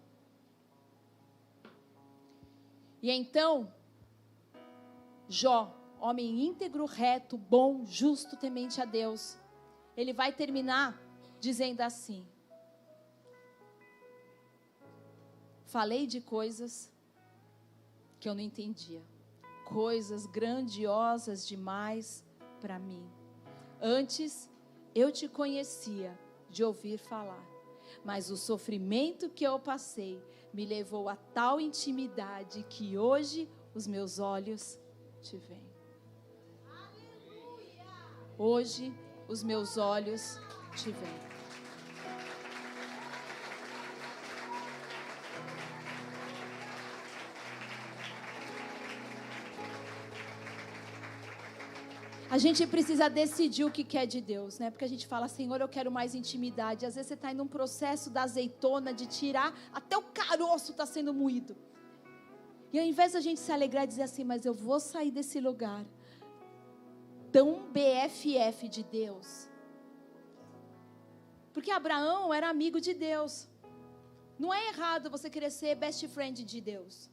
E então, Jó, homem íntegro, reto, bom, justo, temente a Deus, ele vai terminar dizendo assim: falei de coisas que eu não entendia, coisas grandiosas demais para mim. Antes eu te conhecia de ouvir falar, mas o sofrimento que eu passei me levou a tal intimidade que hoje os meus olhos te veem. Hoje os meus olhos te veem. A gente precisa decidir o que quer de Deus, né? Porque a gente fala: Senhor, eu quero mais intimidade. Às vezes você está em um processo da azeitona, de tirar, até o caroço está sendo moído. E ao invés da gente se alegrar e dizer assim: mas eu vou sair desse lugar tão BFF de Deus. Porque Abraão era amigo de Deus. Não é errado você querer ser best friend de Deus.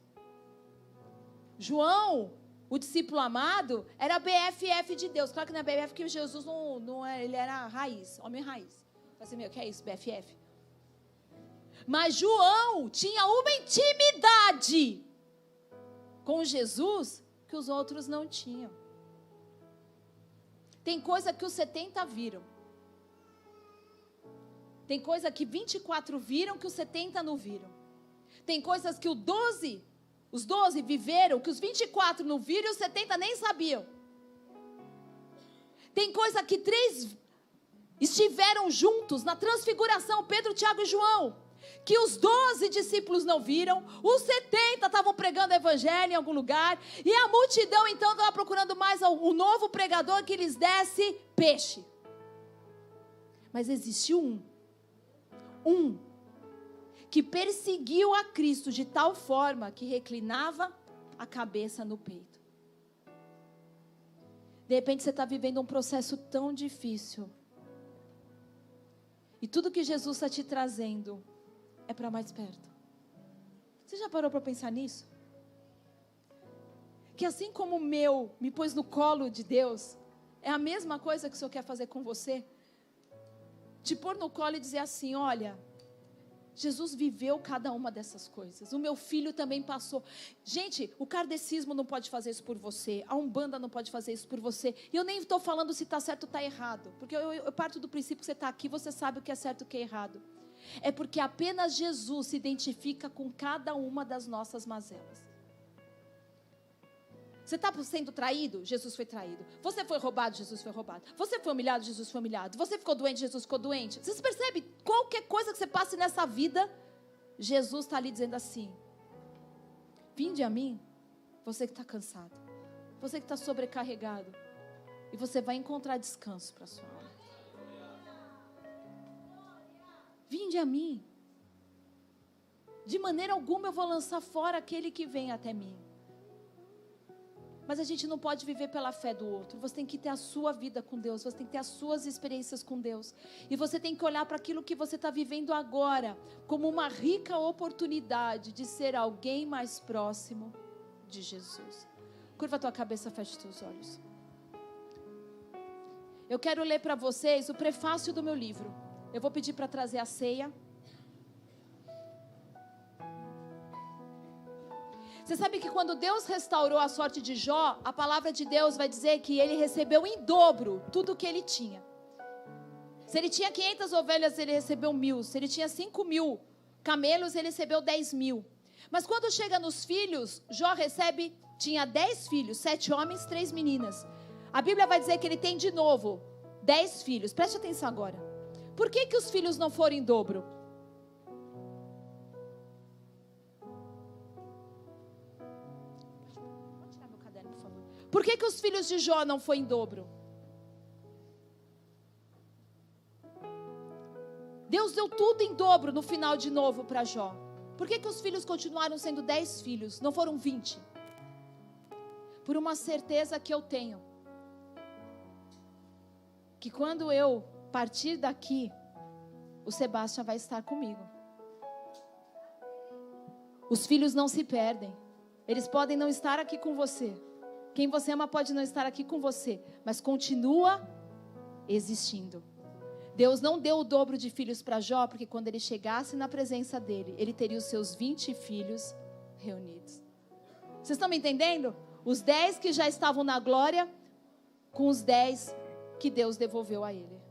João, o discípulo amado, era BFF de Deus. Claro que não é BFF, porque Jesus não é, ele era raiz, homem raiz. Assim, meu, que é isso, BFF? Mas João tinha uma intimidade com Jesus que os outros não tinham. Tem coisa que os 70 viram. Tem coisa que 24 viram que os 70 não viram. Tem coisas que os 12 viveram, que os 24 não viram e os 70 nem sabiam. Tem coisa que 3 estiveram juntos na transfiguração, Pedro, Tiago e João, que os 12 discípulos não viram, os 70 estavam pregando o evangelho em algum lugar, e a multidão então estava procurando mais um novo pregador que lhes desse peixe. Mas existiu um que perseguiu a Cristo de tal forma que reclinava a cabeça no peito. De repente você está vivendo um processo tão difícil, e tudo que Jesus está te trazendo é para mais perto. Você já parou para pensar nisso? Que assim como o meu me pôs no colo de Deus, é a mesma coisa que o Senhor quer fazer com você. Te pôr no colo e dizer assim: olha, Jesus viveu cada uma dessas coisas. O meu filho também passou. Gente, o kardecismo não pode fazer isso por você. A Umbanda não pode fazer isso por você. E eu nem estou falando se está certo ou está errado. Porque eu parto do princípio que você está aqui, você sabe o que é certo e o que é errado. É porque apenas Jesus se identifica com cada uma das nossas mazelas. Você está sendo traído? Jesus foi traído. Você foi roubado? Jesus foi roubado. Você foi humilhado? Jesus foi humilhado. Você ficou doente? Jesus ficou doente. Você percebe? Qualquer coisa que você passe nessa vida, Jesus está ali dizendo assim: vinde a mim, você que está cansado, você que está sobrecarregado, e você vai encontrar descanso para a sua alma. Vinde a mim. De maneira alguma eu vou lançar fora aquele que vem até mim. Mas a gente não pode viver pela fé do outro. Você tem que ter a sua vida com Deus. Você tem que ter as suas experiências com Deus. E você tem que olhar para aquilo que você está vivendo agora como uma rica oportunidade de ser alguém mais próximo de Jesus. Curva a tua cabeça, feche os teus olhos. Eu quero ler para vocês o prefácio do meu livro. Eu vou pedir para trazer a ceia. Você sabe que quando Deus restaurou a sorte de Jó, a palavra de Deus vai dizer que ele recebeu em dobro tudo o que ele tinha. Se ele tinha 500 ovelhas, ele recebeu 1.000. Se ele tinha 5.000 camelos, ele recebeu 10.000. Mas quando chega nos filhos, Jó tinha 10 filhos, 7 homens, 3 meninas. A Bíblia vai dizer que ele tem de novo 10 filhos. Preste atenção agora. Por que os filhos não foram em dobro? Pode tirar meu caderno, por favor. Por que os filhos de Jó não foram em dobro? Deus deu tudo em dobro no final de novo para Jó. Por que os filhos continuaram sendo 10 filhos, não foram 20? Por uma certeza que eu tenho. Que quando eu partir daqui, o Sebastião vai estar comigo. Os filhos não se perdem. Eles podem não estar aqui com você. Quem você ama pode não estar aqui com você, mas continua existindo. Deus não deu o dobro de filhos para Jó, porque quando ele chegasse na presença dele, ele teria os seus 20 filhos reunidos. Vocês estão me entendendo? Os 10 que já estavam na glória, com os 10 que Deus devolveu a ele.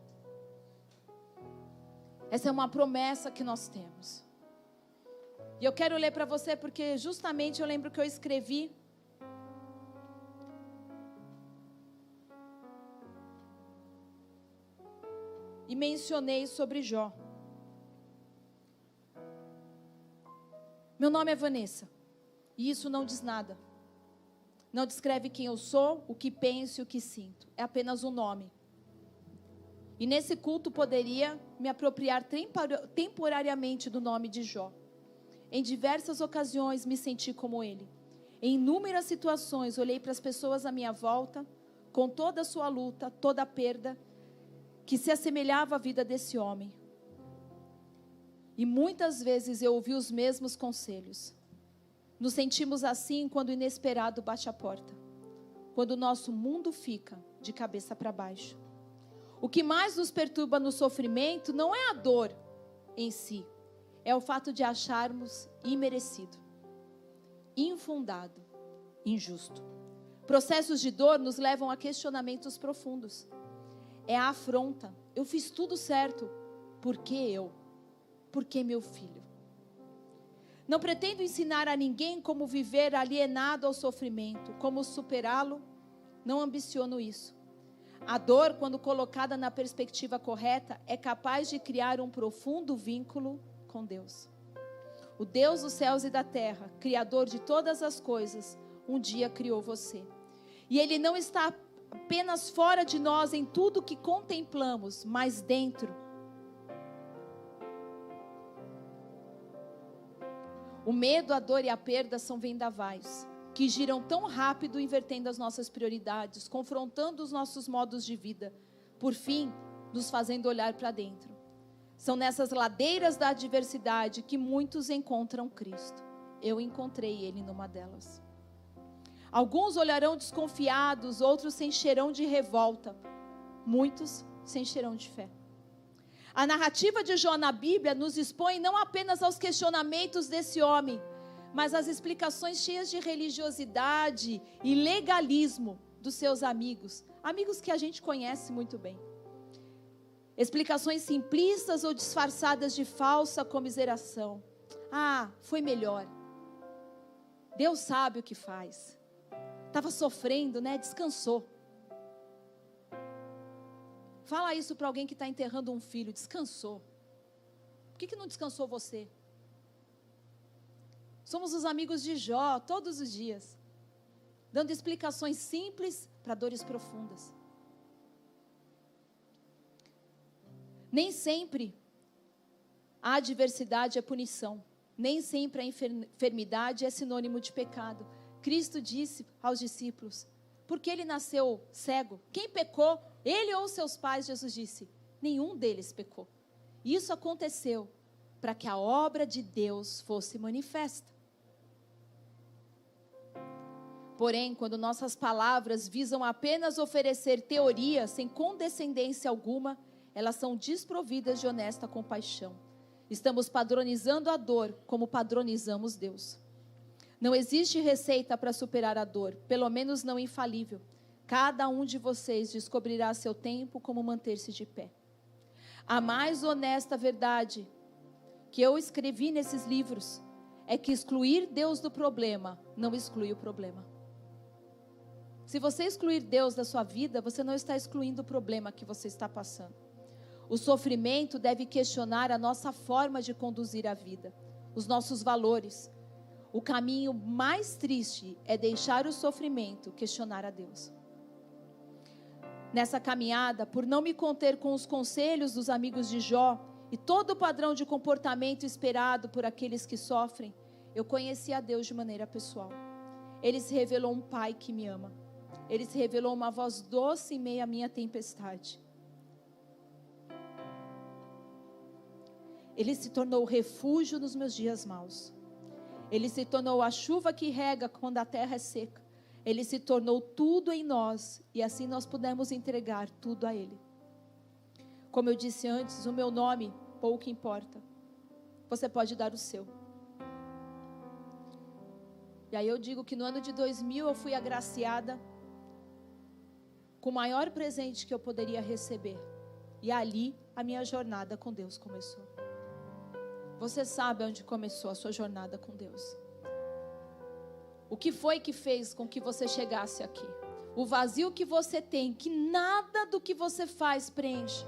Essa é uma promessa que nós temos. E eu quero ler para você, porque justamente eu lembro que eu escrevi. E mencionei sobre Jó. Meu nome é Vanessa. E isso não diz nada. Não descreve quem eu sou, o que penso e o que sinto. É apenas um nome. E nesse culto poderia me apropriar temporariamente do nome de Jó. Em diversas ocasiões me senti como ele. Em inúmeras situações olhei para as pessoas à minha volta, com toda a sua luta, toda a perda, que se assemelhava à vida desse homem. E muitas vezes eu ouvi os mesmos conselhos. Nos sentimos assim quando o inesperado bate a porta. Quando o nosso mundo fica de cabeça para baixo. O que mais nos perturba no sofrimento não é a dor em si. É o fato de acharmos imerecido, infundado, injusto. Processos de dor nos levam a questionamentos profundos. É a afronta. Eu fiz tudo certo. Por que eu? Por que meu filho? Não pretendo ensinar a ninguém como viver alienado ao sofrimento, como superá-lo. Não ambiciono isso. A dor, quando colocada na perspectiva correta, é capaz de criar um profundo vínculo com Deus. O Deus dos céus e da terra, Criador de todas as coisas, um dia criou você. E Ele não está apenas fora de nós em tudo que contemplamos, mas dentro. O medo, a dor e a perda são vendavais, que giram tão rápido, invertendo as nossas prioridades, confrontando os nossos modos de vida, por fim, nos fazendo olhar para dentro. São nessas ladeiras da adversidade que muitos encontram Cristo. Eu encontrei Ele numa delas. Alguns olharão desconfiados, outros se encherão de revolta, muitos se encherão de fé. A narrativa de Jó na Bíblia nos expõe não apenas aos questionamentos desse homem, mas às explicações cheias de religiosidade e legalismo dos seus amigos, amigos que a gente conhece muito bem. Explicações simplistas ou disfarçadas de falsa comiseração. Ah, foi melhor. Deus sabe o que faz. Estava sofrendo, né? Descansou. Fala isso para alguém que está enterrando um filho. Descansou. Por que não descansou você? Somos os amigos de Jó todos os dias, dando explicações simples para dores profundas. Nem sempre a adversidade é punição. Nem sempre a enfermidade é sinônimo de pecado. Cristo disse aos discípulos, porque ele nasceu cego? Quem pecou? Ele ou seus pais? Jesus disse, nenhum deles pecou. Isso aconteceu para que a obra de Deus fosse manifesta. Porém, quando nossas palavras visam apenas oferecer teoria sem condescendência alguma, elas são desprovidas de honesta compaixão. Estamos padronizando a dor como padronizamos Deus. Não existe receita para superar a dor, pelo menos não infalível. Cada um de vocês descobrirá a seu tempo como manter-se de pé. A mais honesta verdade que eu escrevi nesses livros é que excluir Deus do problema não exclui o problema. Se você excluir Deus da sua vida, você não está excluindo o problema que você está passando. O sofrimento deve questionar a nossa forma de conduzir a vida, os nossos valores. O caminho mais triste é deixar o sofrimento questionar a Deus. Nessa caminhada, por não me conter com os conselhos dos amigos de Jó e todo o padrão de comportamento esperado por aqueles que sofrem, eu conheci a Deus de maneira pessoal. Ele se revelou um pai que me ama. Ele se revelou uma voz doce em meio à minha tempestade. Ele se tornou refúgio nos meus dias maus. Ele se tornou a chuva que rega quando a terra é seca. Ele se tornou tudo em nós e assim nós pudemos entregar tudo a Ele. Como eu disse antes, o meu nome pouco importa. Você pode dar o seu. E aí eu digo que no ano de 2000 eu fui agraciada com o maior presente que eu poderia receber. E ali a minha jornada com Deus começou. Você sabe onde começou a sua jornada com Deus. O que foi que fez com que você chegasse aqui? O vazio que você tem, que nada do que você faz preenche.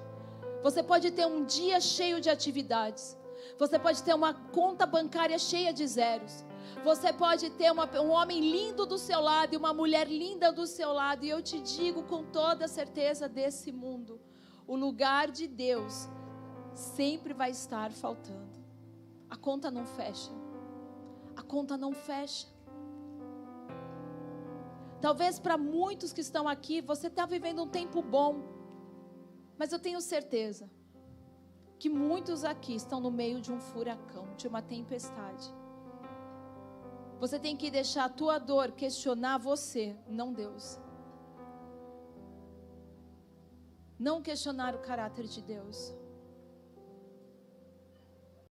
Você pode ter um dia cheio de atividades. Você pode ter uma conta bancária cheia de zeros. Você pode ter um homem lindo do seu lado e uma mulher linda do seu lado. E eu te digo com toda a certeza desse mundo, o lugar de Deus sempre vai estar faltando. A conta não fecha. A conta não fecha. Talvez para muitos que estão aqui, você está vivendo um tempo bom. Mas eu tenho certeza que muitos aqui estão no meio de um furacão, de uma tempestade. Você tem que deixar a tua dor questionar você, não Deus. Não questionar o caráter de Deus.